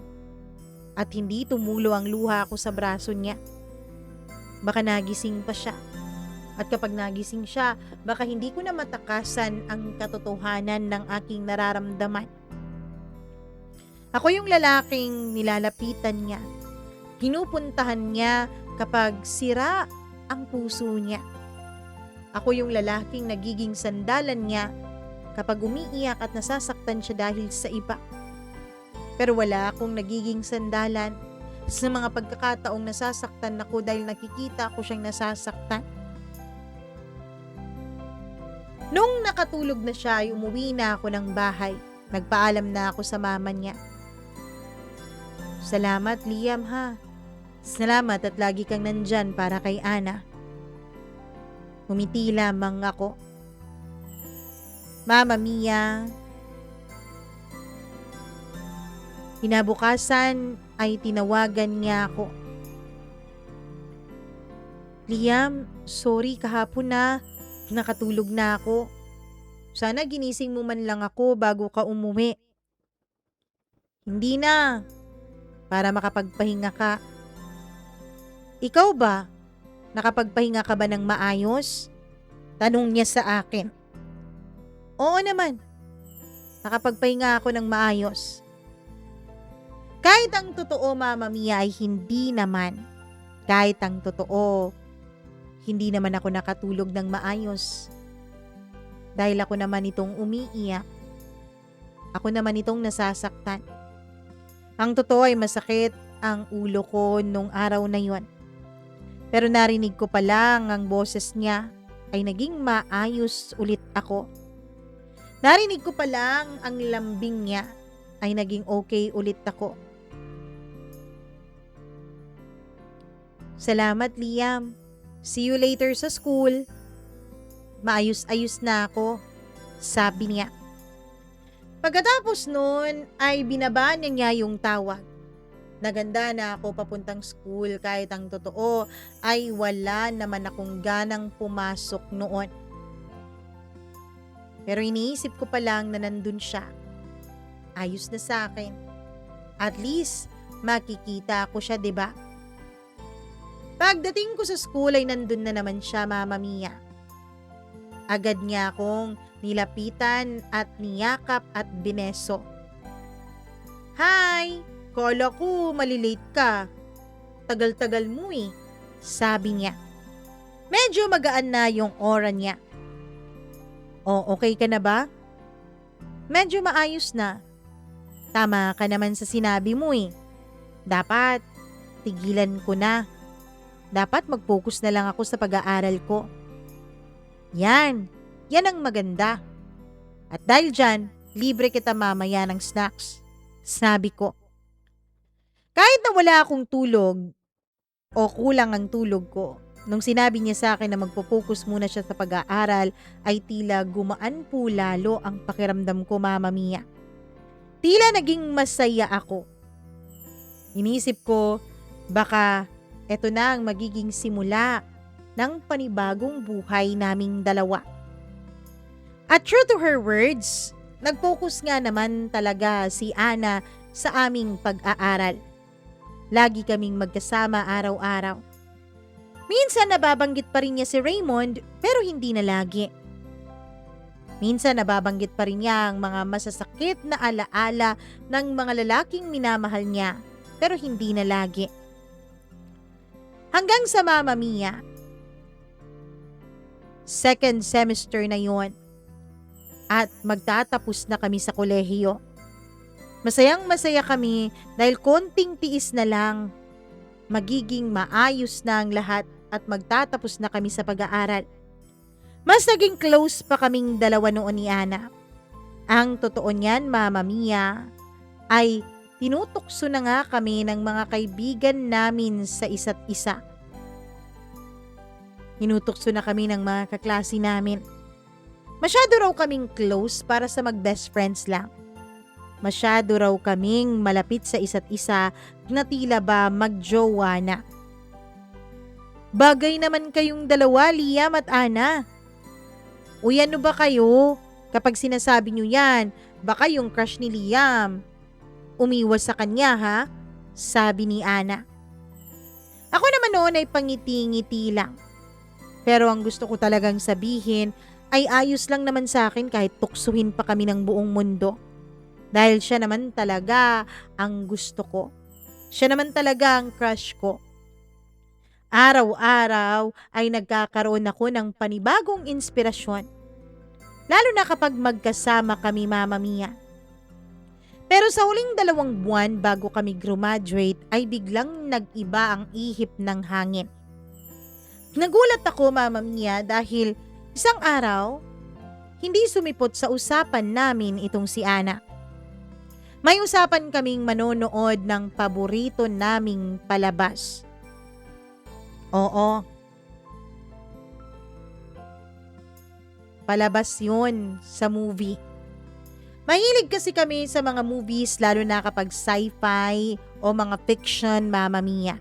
At hindi tumulo ang luha ko sa braso niya. Baka nagising pa siya. At kapag nagising siya, baka hindi ko na matakasan ang katotohanan ng aking nararamdaman. Ako yung lalaking nilalapitan niya. Pinupuntahan niya kapag sira ang puso niya. Ako yung lalaking nagiging sandalan niya kapag umiiyak at nasasaktan siya dahil sa iba. Pero wala akong nagiging sandalan sa mga pagkakataong nasasaktan ako dahil nakikita ko siyang nasasaktan. Nung nakatulog na siya ay umuwi na ako ng bahay. Nagpaalam na ako sa mama niya. Salamat, Liam ha. Salamat at lagi kang nandyan para kay Ana. Umiti lamang ako. Mama Mia. Kinabukasan ay tinawagan niya ako. Liam, sorry kahapon na. Nakatulog na ako. Sana ginising mo man lang ako bago ka umuwi. Hindi na. Para makapagpahinga ka. Ikaw ba? Nakapagpahinga ka ba ng maayos? Tanong niya sa akin. Oo naman. Nakapagpahinga ako ng maayos. Kahit ang totoo, Mama Mia, ay hindi naman. Kahit ang totoo, hindi naman ako nakatulog ng maayos. Dahil ako naman itong umiiyak. Ako naman itong nasasaktan. Ang totoo ay masakit ang ulo ko nung araw na yon. Pero narinig ko pa lang ang boses niya ay naging maayos ulit ako. Narinig ko pa lang ang lambing niya ay naging okay ulit ako. Salamat, Liam. See you later sa school. Maayos-ayos na ako, sabi niya. Pagkatapos nun ay binaba niya yung tawag. Naganda na ako papuntang school kahit ang totoo ay wala naman akong ganang pumasok noon. Pero iniisip ko pa lang na nandun siya. Ayos na sa akin. At least makikita ko siya, 'di ba? Pagdating ko sa school ay nandun na naman siya, Mama Mia. Agad niya akong nilapitan at niyakap at bineso. Hi! Kala ko malilate ka. Tagal-tagal mo eh, sabi niya. Medyo magaan na yung aura niya. O, okay ka na ba? Medyo maayos na. Tama ka naman sa sinabi mo eh. Dapat, tigilan ko na. Dapat mag-focus na lang ako sa pag-aaral ko. Yan ang maganda. At dahil dyan, libre kita mamaya ng snacks. Sabi ko. Kahit na wala akong tulog o kulang ang tulog ko, nung sinabi niya sa akin na magpo-focus muna siya sa pag-aaral, ay tila gumaan po lalo ang pakiramdam ko, Mama Mia. Tila naging masaya ako. Inisip ko, baka eto na ang magiging simula ng panibagong buhay naming dalawa. At true to her words, nag-focus nga naman talaga si Ana sa aming pag-aaral. Lagi kaming magkasama araw-araw. Minsan nababanggit pa rin niya si Raymond pero hindi na lagi. Minsan nababanggit pa rin niya ang mga masasakit na alaala ng mga lalaking minamahal niya pero hindi na lagi. Hanggang sa Mama Mia, second semester na yon at magtatapos na kami sa kolehiyo. Masayang masaya kami dahil konting tiis na lang, magiging maayos na ang lahat at magtatapos na kami sa pag-aaral. Mas naging close pa kaming dalawa noon ni Ana. Ang totoo niyan, Mama Mia, ay tinutukso na nga kami ng mga kaibigan namin sa isa't isa. Tinutukso na kami ng mga kaklase namin. Masyado raw kaming close para sa mag-best friends lang. Masyado raw kaming malapit sa isa't isa na tila ba magjowa na. Bagay naman kayong dalawa, Liam at Ana. Uy, ano ba kayo? Kapag sinasabi nyo yan, baka yung crush ni Liam umiwas sa kanya, ha? Sabi ni Ana. Ako naman noon ay pangiti-ngiti lang. Pero ang gusto ko talagang sabihin ay ayos lang naman sa akin kahit tuksuhin pa kami ng buong mundo. Dahil siya naman talaga ang gusto ko. Siya naman talaga ang crush ko. Araw-araw ay nagkakaroon ako ng panibagong inspirasyon. Lalo na kapag magkasama kami, Mama Mia. Pero sa huling 2 buwan bago kami graduate ay biglang nag-iba ang ihip ng hangin. Nagulat ako, Mama Mia, dahil isang araw, hindi sumipot sa usapan namin itong si Ana. May usapan kaming manonood ng paborito naming palabas. Oo. Palabas yun sa movie. Mahilig kasi kami sa mga movies lalo na kapag sci-fi o mga fiction, Mama Mia.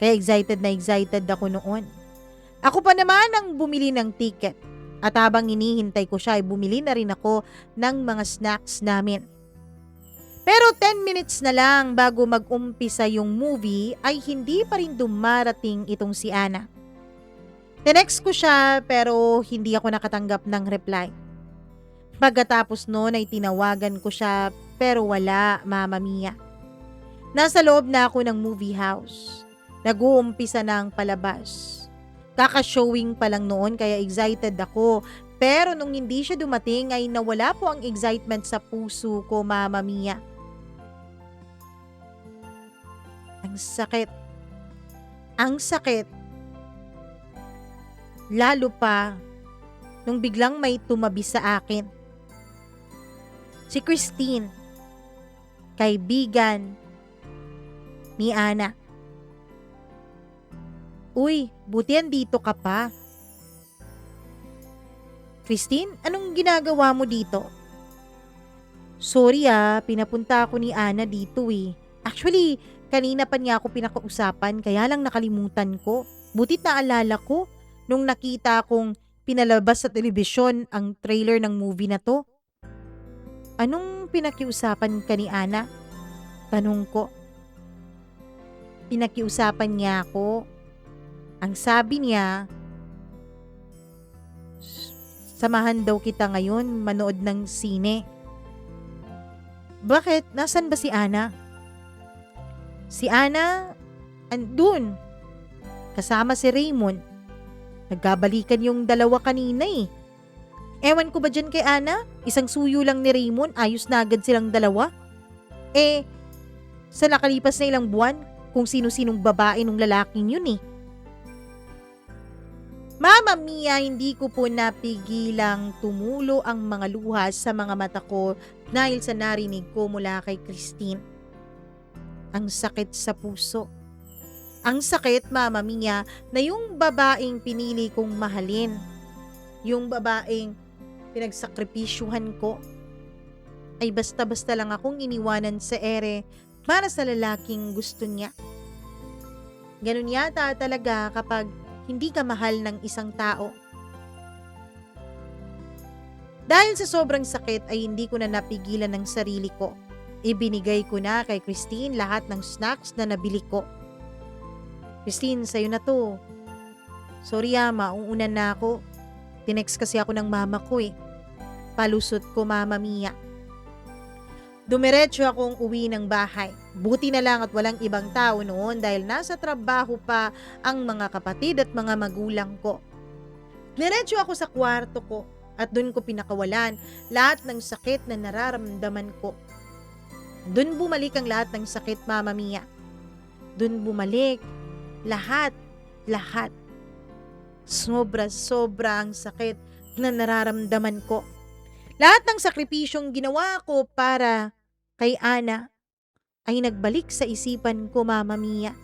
Kaya excited na excited ako noon. Ako pa naman ang bumili ng ticket. At habang hinihintay ko siya ay bumili na rin ako ng mga snacks namin. Pero 10 minutes na lang bago mag-umpisa yung movie ay hindi pa rin dumarating itong si Ana. Tinext ko siya pero hindi ako nakatanggap ng reply. Pagkatapos noon ay tinawagan ko siya pero wala, Mama Mia. Nasa loob na ako ng movie house. Nag-uumpisa na ang palabas. Kaka-showing pa lang noon kaya excited ako. Pero nung hindi siya dumating ay nawala po ang excitement sa puso ko, Mama Mia. Ang sakit. Ang sakit. Lalo pa nung biglang may tumabi sa akin. Si Christine. Kaibigan ni Ana. Uy, buti andito ka pa. Christine, anong ginagawa mo dito? Sorry pinapunta ako ni Ana dito eh. Actually, kanina pa niya ako pinakausapan kaya lang nakalimutan ko. Butit naalala ko nung nakita kong pinalabas sa telebisyon ang trailer ng movie na to. Anong pinakiusapan ka ni Ana? Tanong ko. Pinakiusapan niya ako. Ang sabi niya, samahan daw kita ngayon manood ng sine. Bakit? Nasaan ba si Ana? Si Ana, andun. kasama si Raymond. Nagkabalikan yung dalawa kanina eh. Ewan ko ba dyan kay Ana? Isang suyo lang ni Raymond, ayos na agad silang dalawa. Sa nakalipas na ilang buwan, kung sino-sinong babae nung lalaking yun eh. Mama Mia, hindi ko po napigilang tumulo ang mga luha sa mga mata ko dahil sa narinig ko mula kay Christine. Ang sakit sa puso. Ang sakit, Mama Mia, na yung babaeng pinili kong mahalin, yung babaeng pinagsakripisyuhan ko, ay basta-basta lang akong iniwanan sa ere para sa lalaking gusto niya. Ganun yata talaga kapag hindi ka mahal ng isang tao. Dahil sa sobrang sakit ay hindi ko na napigilan ng sarili ko. Ibinigay ko na kay Christine lahat ng snacks na nabili ko. Christine, sa'yo na to. Sorry mauunan na ako. Tinext kasi ako ng mama ko eh. Palusot ko, Mama Mia. Dumiretso akong uwi ng bahay. Buti na lang at walang ibang tao noon dahil nasa trabaho pa ang mga kapatid at mga magulang ko. Diretso ako sa kwarto ko at doon ko pinakawalan lahat ng sakit na nararamdaman ko. Doon bumalik ang lahat ng sakit, Mama Mia. Doon bumalik lahat. Sobra ang sakit na nararamdaman ko. Lahat ng sakripisyong ginawa ko para kay Ana ay nagbalik sa isipan ko, Mama Mia.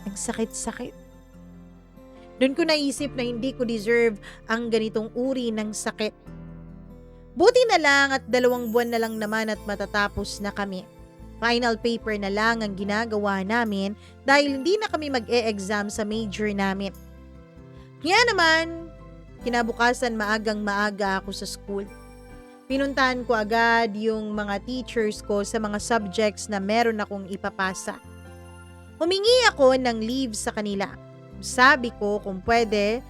Ang sakit-sakit. Doon ko naisip na hindi ko deserve ang ganitong uri ng sakit. Buti na lang at 2 buwan na lang naman at matatapos na kami. Final paper na lang ang ginagawa namin dahil hindi na kami mag-e-exam sa major namin. Kaya naman, kinabukasan maagang-maaga ako sa school. Pinuntahan ko agad yung mga teachers ko sa mga subjects na meron akong ipapasa. Humingi ako ng leave sa kanila. Sabi ko kung pwede,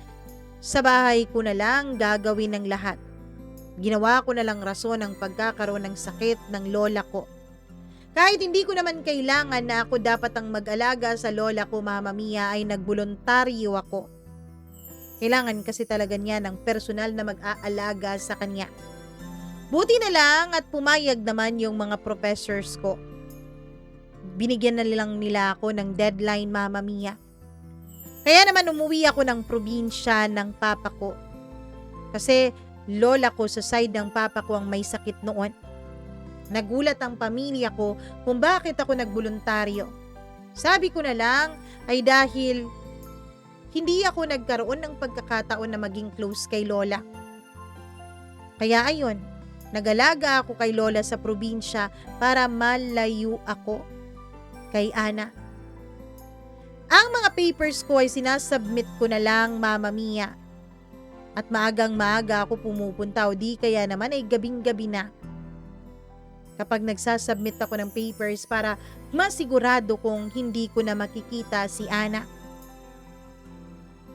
sa bahay ko na lang gagawin ng lahat. Ginawa ko na lang rason ang pagkakaroon ng sakit ng lola ko. Kahit hindi ko naman kailangan na ako dapat ang mag-alaga sa lola ko, Mama Mia, ay nagboluntaryo ako. Kailangan kasi talaga niya ng personal na mag-aalaga sa kanya. Buti na lang at pumayag naman yung mga professors ko. Binigyan na lang nila ako ng deadline, Mama Mia. Kaya naman umuwi ako ng probinsya ng papa ko. Kasi lola ko sa side ng papa ko ang may sakit noon. Nagulat ang pamilya ko kung bakit ako nagboluntaryo. Sabi ko na lang ay dahil hindi ako nagkaroon ng pagkakataon na maging close kay lola. Kaya ayun, nag-alaga ako kay lola sa probinsya para malayo ako kay Ana. Ang mga papers ko ay sinasubmit ko na lang, Mama Mia. At maagang-maaga ako pumupunta o di kaya naman ay gabing-gabi na. Kapag nagsasubmit ako ng papers para masigurado kong hindi ko na makikita si Ana.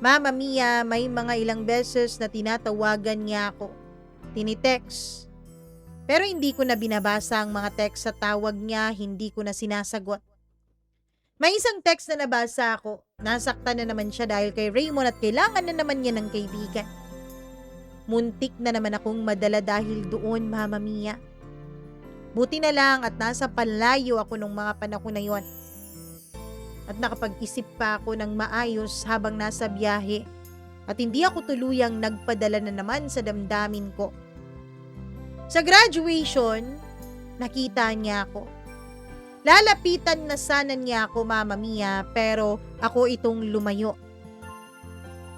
Mama Mia, may mga ilang beses na tinatawagan niya ako. Tinitext. Pero hindi ko na binabasa ang mga text sa tawag niya, hindi ko na sinasagot. May isang text na nabasa ako. Nasaktan na naman siya dahil kay Raymond at kailangan na naman niya ng kaibigan. Muntik na naman akong madala dahil doon, Mama Mia. Buti na lang at nasa panlayo ako nung mga panahon na yon. At nakapag-isip pa ako ng maayos habang nasa biyahe. At hindi ako tuluyang nagpadala na naman sa damdamin ko. Sa graduation, nakita niya ako. Lalapitan na sana niya ako, Mama Mia, pero ako itong lumayo.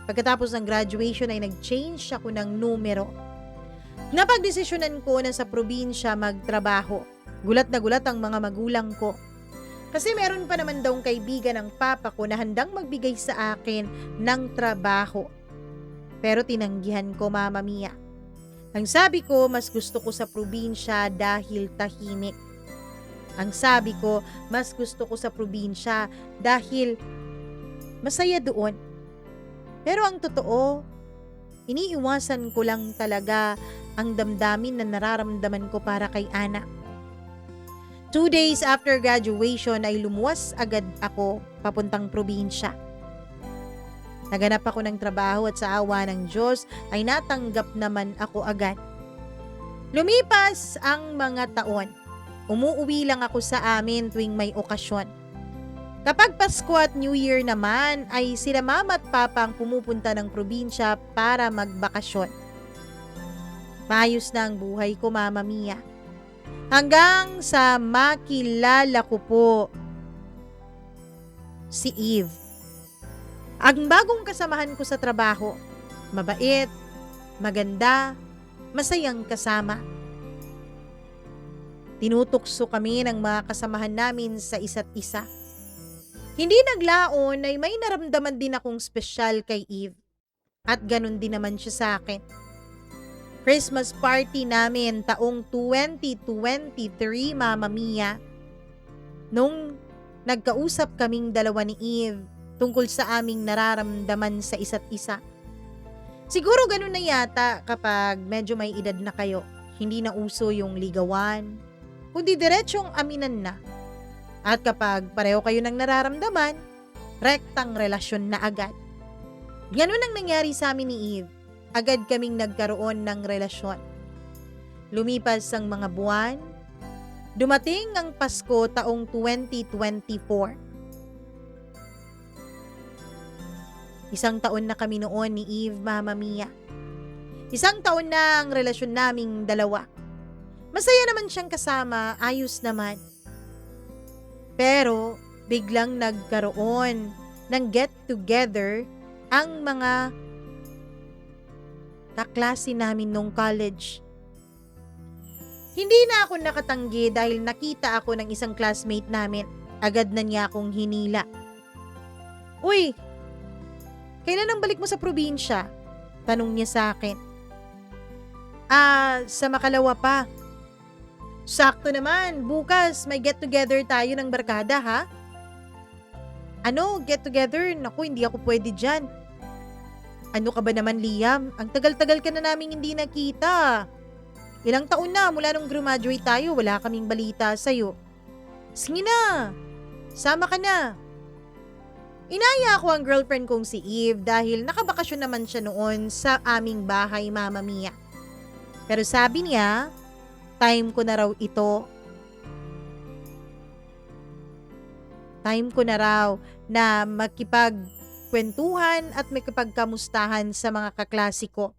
Pagkatapos ng graduation ay nag-change ako ng numero. Napagdesisyonan ko na sa probinsya magtrabaho. Gulat na gulat ang mga magulang ko. Kasi meron pa naman daw kaibigan ng papa ko na handang magbigay sa akin ng trabaho. Pero tinanggihan ko, Mama Mia. Ang sabi ko, mas gusto ko sa probinsya dahil tahimik. Ang sabi ko, mas gusto ko sa probinsya dahil masaya doon. Pero ang totoo, iniiwasan ko lang talaga ang damdamin na nararamdaman ko para kay Ana. 2 days after graduation ay lumuwas agad ako papuntang probinsya. Naganap ako ng trabaho at sa awa ng Diyos ay natanggap naman ako agad. Lumipas ang mga taon. Umuuwi lang ako sa amin tuwing may okasyon. Kapag Pasko at New Year naman ay sila mama at papa ang pumupunta ng probinsya para magbakasyon. Maayos na ang buhay ko, Mama Mia. Hanggang sa makilala ko po si Eve. Ang bagong kasamahan ko sa trabaho, mabait, maganda, masayang kasama. Tinutukso kami ng mga kasamahan namin sa isa't isa. Hindi naglaon ay may naramdaman din akong espesyal kay Eve. At ganun din naman siya sa akin. Christmas party namin taong 2023, Mama Mia. Nung nagkausap kaming dalawa ni Eve tungkol sa aming nararamdaman sa isa't isa. Siguro ganun na yata kapag medyo may edad na kayo. Hindi na uso yung ligawan, kundi diretsyong aminan na. At kapag pareho kayo ng nararamdaman, rektang relasyon na agad. Ganun ang nangyari sa amin ni Eve. Agad kaming nagkaroon ng relasyon. Lumipas ang mga buwan, dumating ang Pasko taong 2024. Isang taon na kami noon ni Eve, Mama Mia. Isang taon na ang relasyon naming dalawa. Masaya naman siyang kasama, ayos naman. Pero biglang nagkaroon ng get-together ang mga kaklase namin nung college. Hindi na ako nakatanggi dahil nakita ako ng isang classmate namin. Agad na niya akong hinila. Uy, kailan ang balik mo sa probinsya? Tanong niya sa akin. Sa Makalawa pa. Sakto naman, bukas may get-together tayo ng barkada, ha? Ano, get-together? Naku, hindi ako pwede dyan. Ano ka ba naman, Liam? Ang tagal-tagal ka na naming hindi nakita. Ilang taon na mula nung graduate tayo, wala kaming balita sa'yo. Sige na, sama ka na. Inaya ako ang girlfriend kong si Eve dahil nakabakasyon naman siya noon sa aming bahay, Mama Mia. Pero sabi niya, time ko na raw ito. Time ko na raw na makipagkwentuhan at makipagkamustahan sa mga kaklase ko.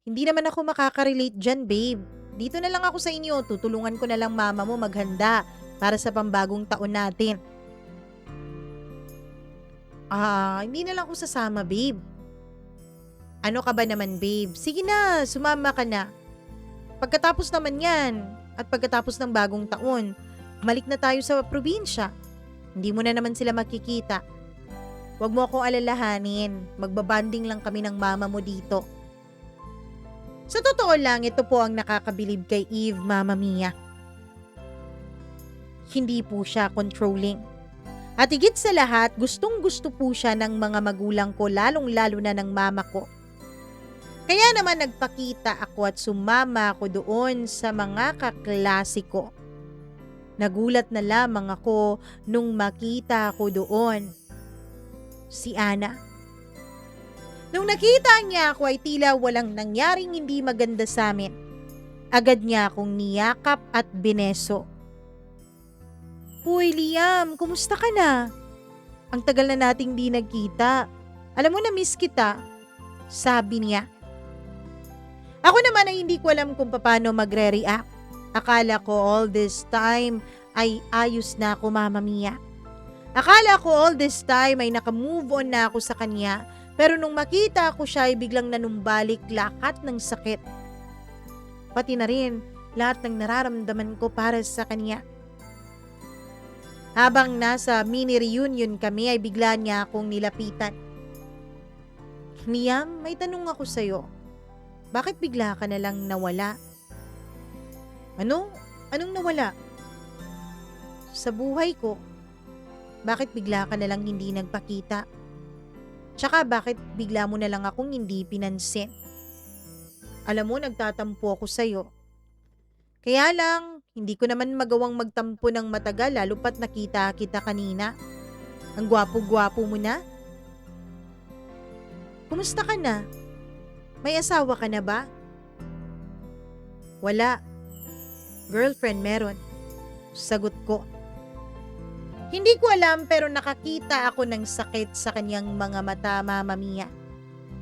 Hindi naman ako makaka-relate dyan, babe. Dito na lang ako sa inyo. Tutulungan ko na lang mama mo maghanda para sa pambagong taon natin. Hindi na lang ako sasama, babe. Ano ka ba naman, babe? Sige na, sumama ka na. Pagkatapos naman yan, at pagkatapos ng bagong taon, balik na tayo sa probinsya. Hindi mo na naman sila makikita. Huwag mo akong alalahanin. Magbabanding lang kami ng mama mo dito. Sa totoo lang, ito po ang nakakabilib kay Eve, Mama Mia. Hindi po siya controlling. At higit sa lahat, gustong-gusto po siya ng mga magulang ko, lalong-lalo na ng mama ko. Kaya naman nagpakita ako at sumama ako doon sa mga kaklase ko. Nagulat na lamang ako nung makita ko doon si Ana. Nung nakita niya ako ay tila walang nangyaring hindi maganda sa amin. Agad niya akong niyakap at bineso. Uy, Liam, kumusta ka na? Ang tagal na nating di nagkita. Alam mo na miss kita, sabi niya. Ako naman ay hindi ko alam kung paano magre-react. Akala ko all this time ay ayos na ako, Mama Mia. Akala ko all this time ay nakamove on na ako sa kanya. Pero nung makita ko siya ay biglang nanumbalik lakat ng sakit. Pati na rin lahat ng nararamdaman ko para sa kanya. Habang nasa mini reunion kami ay bigla niya akong nilapitan. Liam, may tanong ako sa'yo. Bakit bigla ka na lang nawala? Ano? Anong nawala? Sa buhay ko. Bakit bigla ka na lang hindi nagpakita? Tsaka bakit bigla mo na lang akong hindi pinansin? Alam mo, nagtatampo ako sa'yo. Kaya lang, hindi ko naman magawang magtampo ng matagal lalo pat nakita kita kanina. Ang gwapo-gwapo mo na. Kumusta ka na? May asawa ka na ba? Wala. Girlfriend meron. Sagot ko. Hindi ko alam pero nakakita ako ng sakit sa kanyang mga mata, Mama Mia.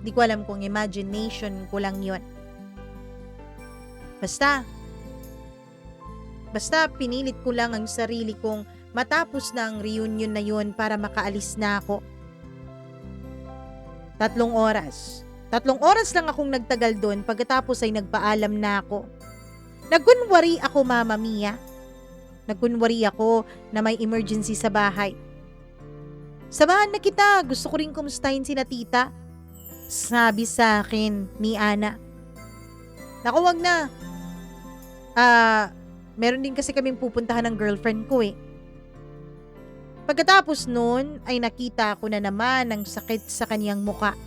Di ko alam kung imagination ko lang yon. Basta pinilit ko lang ang sarili kong matapos na ang reunion na yon para makaalis na ako. 3 oras. 3 oras lang akong nagtagal doon pagkatapos ay nagpaalam na ako. Nagkunwari ako, Mama Mia. Nagkunwari ako na may emergency sa bahay. Samahan na kita, gusto ko rin kumustahin sina tita. Sabi sa akin ni Ana. Naku, wag na. Meron din kasi kaming pupuntahan ng girlfriend ko eh. Pagkatapos noon ay nakita ko na naman ang sakit sa kanyang muka.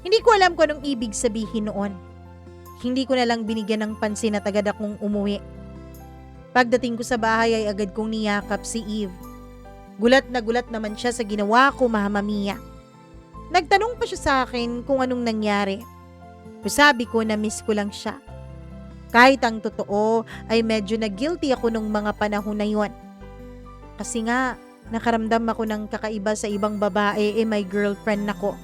Hindi ko alam kung anong ibig sabihin noon. Hindi ko na lang binigyan ng pansin at agad akong umuwi. Pagdating ko sa bahay ay agad kong niyakap si Eve. Gulat na gulat naman siya sa ginawa ko, Mama Mia. Nagtanong pa siya sa akin kung anong nangyari. Sabi ko na miss ko lang siya. Kahit ang totoo ay medyo na guilty ako nung mga panahon na yon. Kasi nga, nakaramdam ako ng kakaiba sa ibang babae may girlfriend ako.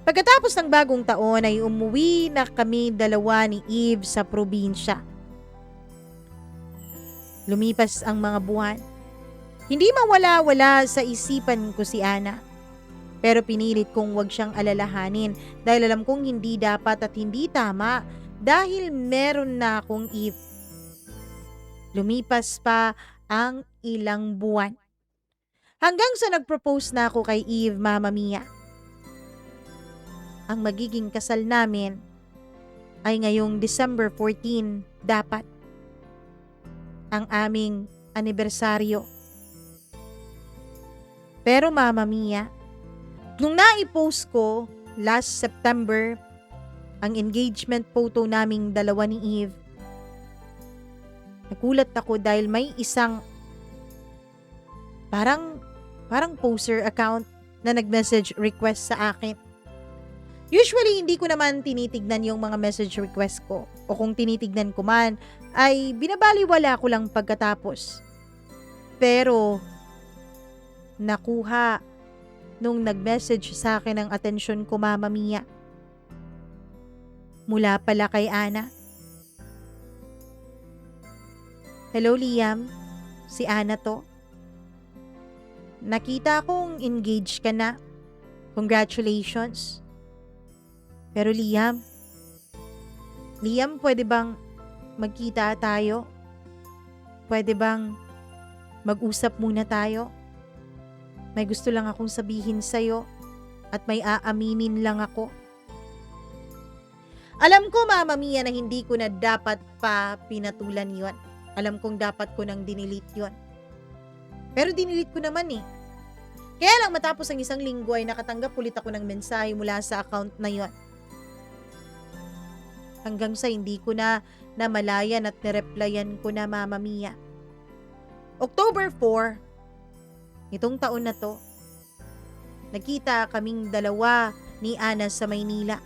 Pagkatapos ng bagong taon ay umuwi na kami dalawa ni Eve sa probinsya. Lumipas ang mga buwan. Hindi mawala-wala sa isipan ko si Ana. Pero pinilit kong wag siyang alalahanin dahil alam kong hindi dapat at hindi tama dahil meron na akong Eve. Lumipas pa ang ilang buwan. Hanggang sa nag-propose na ako kay Eve, Mama Mia. Ang magiging kasal namin ay ngayong December 14 dapat. Ang aming anibersaryo. Pero Mama Mia, nung naipost ko last September ang engagement photo naming dalawa ni Eve, nagulat ako dahil may isang parang poser account na nag-message request sa akin. Usually, hindi ko naman tinitignan yung mga message request ko. O kung tinitignan ko man, ay binabaliwala ko lang pagkatapos. Pero, nakuha nung nag-message sa akin ang atensyon ko, Mama Mia. Mula pala kay Ana. Hello, Liam. Si Ana to. Nakita kong engaged ka na. Congratulations. Pero Liam, pwede bang magkita tayo? Pwede bang mag-usap muna tayo? May gusto lang akong sabihin sa'yo at may aaminin lang ako. Alam ko, Mama Mia, na hindi ko na dapat pa pinatulan yon. Alam kong dapat ko nang dinilit yon. Pero dinilit ko naman eh. Kaya lang matapos ang 1 linggo ay nakatanggap ulit ako ng mensahe mula sa account na yon. Hanggang sa hindi ko na namalayan at nireplyan ko na, Mama Mia. October 4, itong taon na to, nagkita kaming dalawa ni Ana sa Maynila.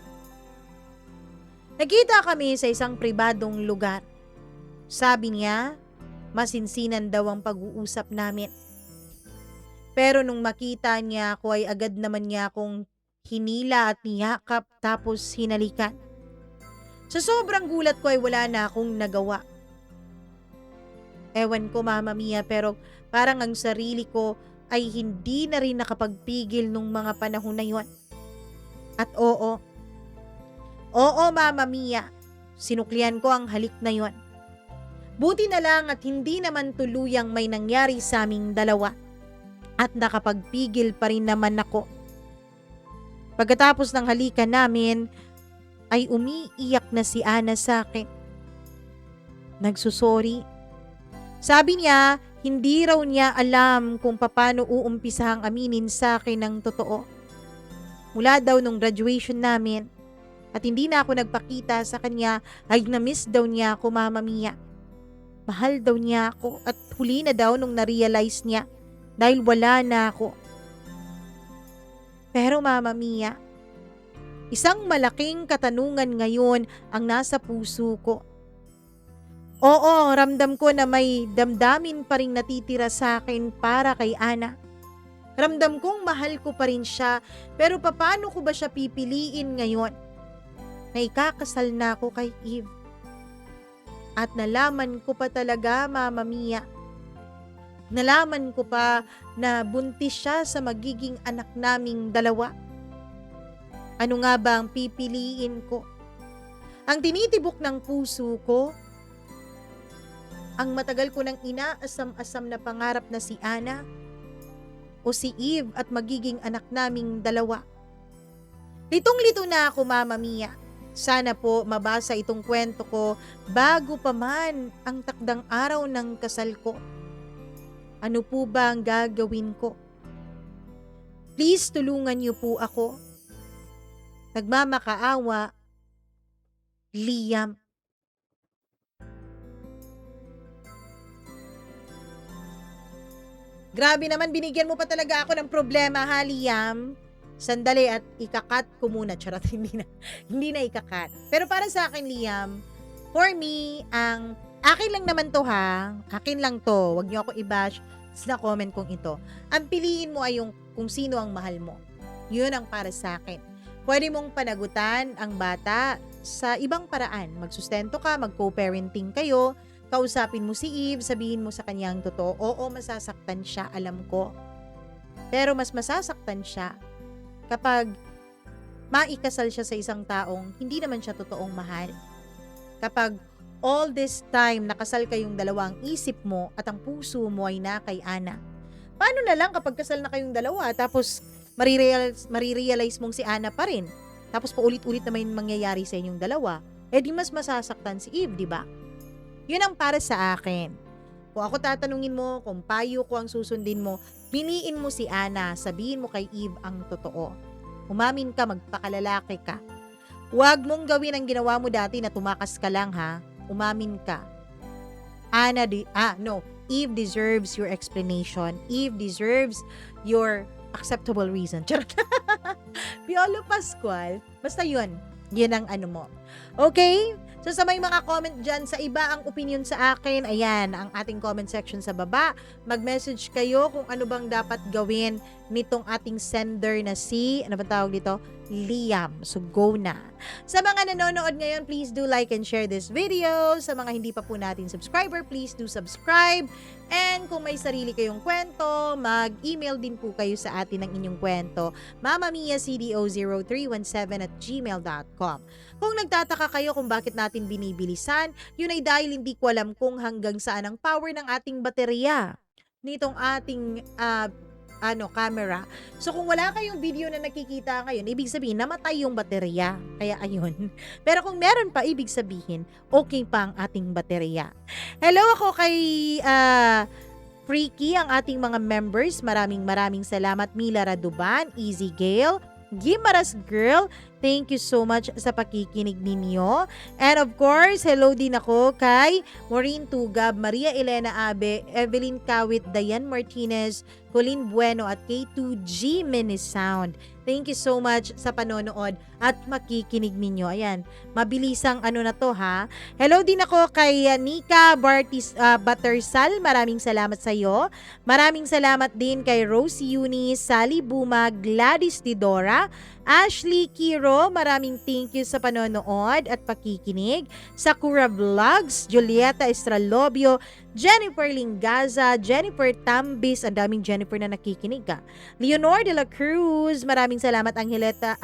Nagkita kami sa isang pribadong lugar. Sabi niya, masinsinan daw ang pag-uusap namin. Pero nung makita niya ako ay agad naman niya akong hinila at niyakap tapos hinalikan. Sa sobrang gulat ko ay wala na akong nagawa. Ewan ko, Mama Mia, pero parang ang sarili ko ay hindi na rin nakapagpigil nung mga panahon na yon. At oo, Mama Mia, sinuklian ko ang halik na yon. Buti na lang at hindi naman tuluyang may nangyari sa aming dalawa. At nakapagpigil pa rin naman ako. Pagkatapos ng halikan namin, ay umiiyak na si Ana sa akin. Nagsusori. Sabi niya, hindi raw niya alam kung paano uumpisahang aminin sa akin ng totoo. Mula daw nung graduation namin, at hindi na ako nagpakita sa kanya, ay na-miss daw niya ako, Mama Mia. Mahal daw niya ako at huli na daw nung na-realize niya dahil wala na ako. Pero Mama Mia, isang malaking katanungan ngayon ang nasa puso ko. Oo, ramdam ko na may damdamin pa ring natitira sa akin para kay Ana. Ramdam kong mahal ko pa rin siya, pero paano ko ba siya pipiliin ngayon na ikakasal na ako kay Eve? At nalaman ko pa talaga, Mama Mia, nalaman ko pa na buntis siya sa magiging anak naming dalawa. Ano nga ba ang pipiliin ko? Ang tinitibok ng puso ko, ang matagal ko nang inaasam-asam na pangarap na si Ana o si Eve at magiging anak naming dalawa. Litong-lito na ako, Mama Mia. Sana po mabasa itong kwento ko bago pa man ang takdang araw ng kasal ko. Ano po ba ang gagawin ko? Please tulungan niyo po ako. Nagmamakaawa, Liam. Grabe naman, binigyan mo pa talaga ako ng problema, ha, Liam? Sandali at ikakat ko muna. Charot, hindi na ikakat. Pero para sa akin, Liam, for me, akin lang naman to, ha? Akin lang to. Wag niyo ako i-bash sa comment kong ito. Ang piliin mo ay yung kung sino ang mahal mo. Yun ang para sa akin. Pwede mong panagutan ang bata sa ibang paraan. Magsustento ka, mag-co-parenting kayo, kausapin mo si Eve, sabihin mo sa kanyang totoo, oo, masasaktan siya, alam ko. Pero mas masasaktan siya kapag maikasal siya sa isang taong hindi naman siya totoong mahal. Kapag all this time nakasal kayong dalawa, ang isip mo at ang puso mo ay na kay Ana. Paano na lang kapag kasal na kayong dalawa tapos marirealize mong si Ana pa rin, tapos paulit-ulit na may mangyayari sa inyong dalawa, di mas masasaktan si Eve, di ba? Yun ang para sa akin. Kung ako tatanungin mo, kung payo ko ang susundin mo, piliin mo si Ana, sabihin mo kay Eve ang totoo. Umamin ka, magpakalalaki ka. Huwag mong gawin ang ginawa mo dati na tumakas ka lang, ha? Umamin ka. Eve deserves your explanation. Eve deserves your acceptable reason. Charot. Piolo Pascual. Basta yun. Yun ang ano mo. Okay? So sa may mga comment dyan, sa iba ang opinion sa akin, ayan, ang ating comment section sa baba. Mag-message kayo kung ano bang dapat gawin nitong ating sender na si, ano ba tawag dito? Liam. So go na. Sa mga nanonood ngayon, please do like and share this video. Sa mga hindi pa po natin subscriber, please do subscribe. And kung may sarili kayong kwento, mag-email din po kayo sa atin ng inyong kwento, mamamiacdo0317@gmail.com. Kung nagtataka kayo kung bakit natin binibilisan, yun ay dahil hindi ko alam kung hanggang saan ang power ng ating baterya nitong ating camera. So kung wala kayong video na nakikita ngayon, ibig sabihin namatay yung baterya. Kaya ayun. Pero kung meron pa, ibig sabihin okay pa ang ating baterya. Hello, ako kay Freaky, ang ating mga members. Maraming salamat. Mila Raduban, Easy Gale, Gimaras Girl, thank you so much sa pakikinig ninyo. And of course, hello din ako kay Maureen Tugab, Maria Elena Abe, Evelyn Kawit, Dayan Martinez, Colleen Bueno at K2G Mini Sound. Thank you so much sa panonood at makikinig ninyo. Ayan, mabilisang ano na to, ha. Hello din ako kay Nika Buttersal. Maraming salamat sa iyo. Maraming salamat din kay Rose Eunice, Sally Buma, Gladys Didora, Ashley Kiro, maraming thank you sa panonood at pakikinig. Sakura Vlogs, Julieta Estralobio, Jennifer Lingaza, Jennifer Tambis, ang daming Jennifer na nakikinig ka. Leonor de la Cruz, maraming salamat. Angelita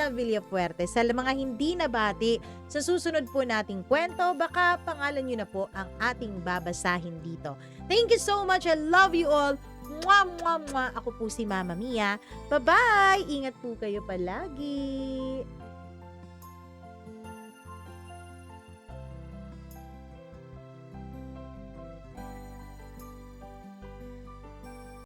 Villafuerte. Sa mga hindi nabati, sa susunod po nating kwento, baka pangalan nyo na po ang ating babasahin dito. Thank you so much. I love you all. Mwah, mwah, mwah. Ako po si Mama Mia. Bye-bye! Ingat po kayo palagi!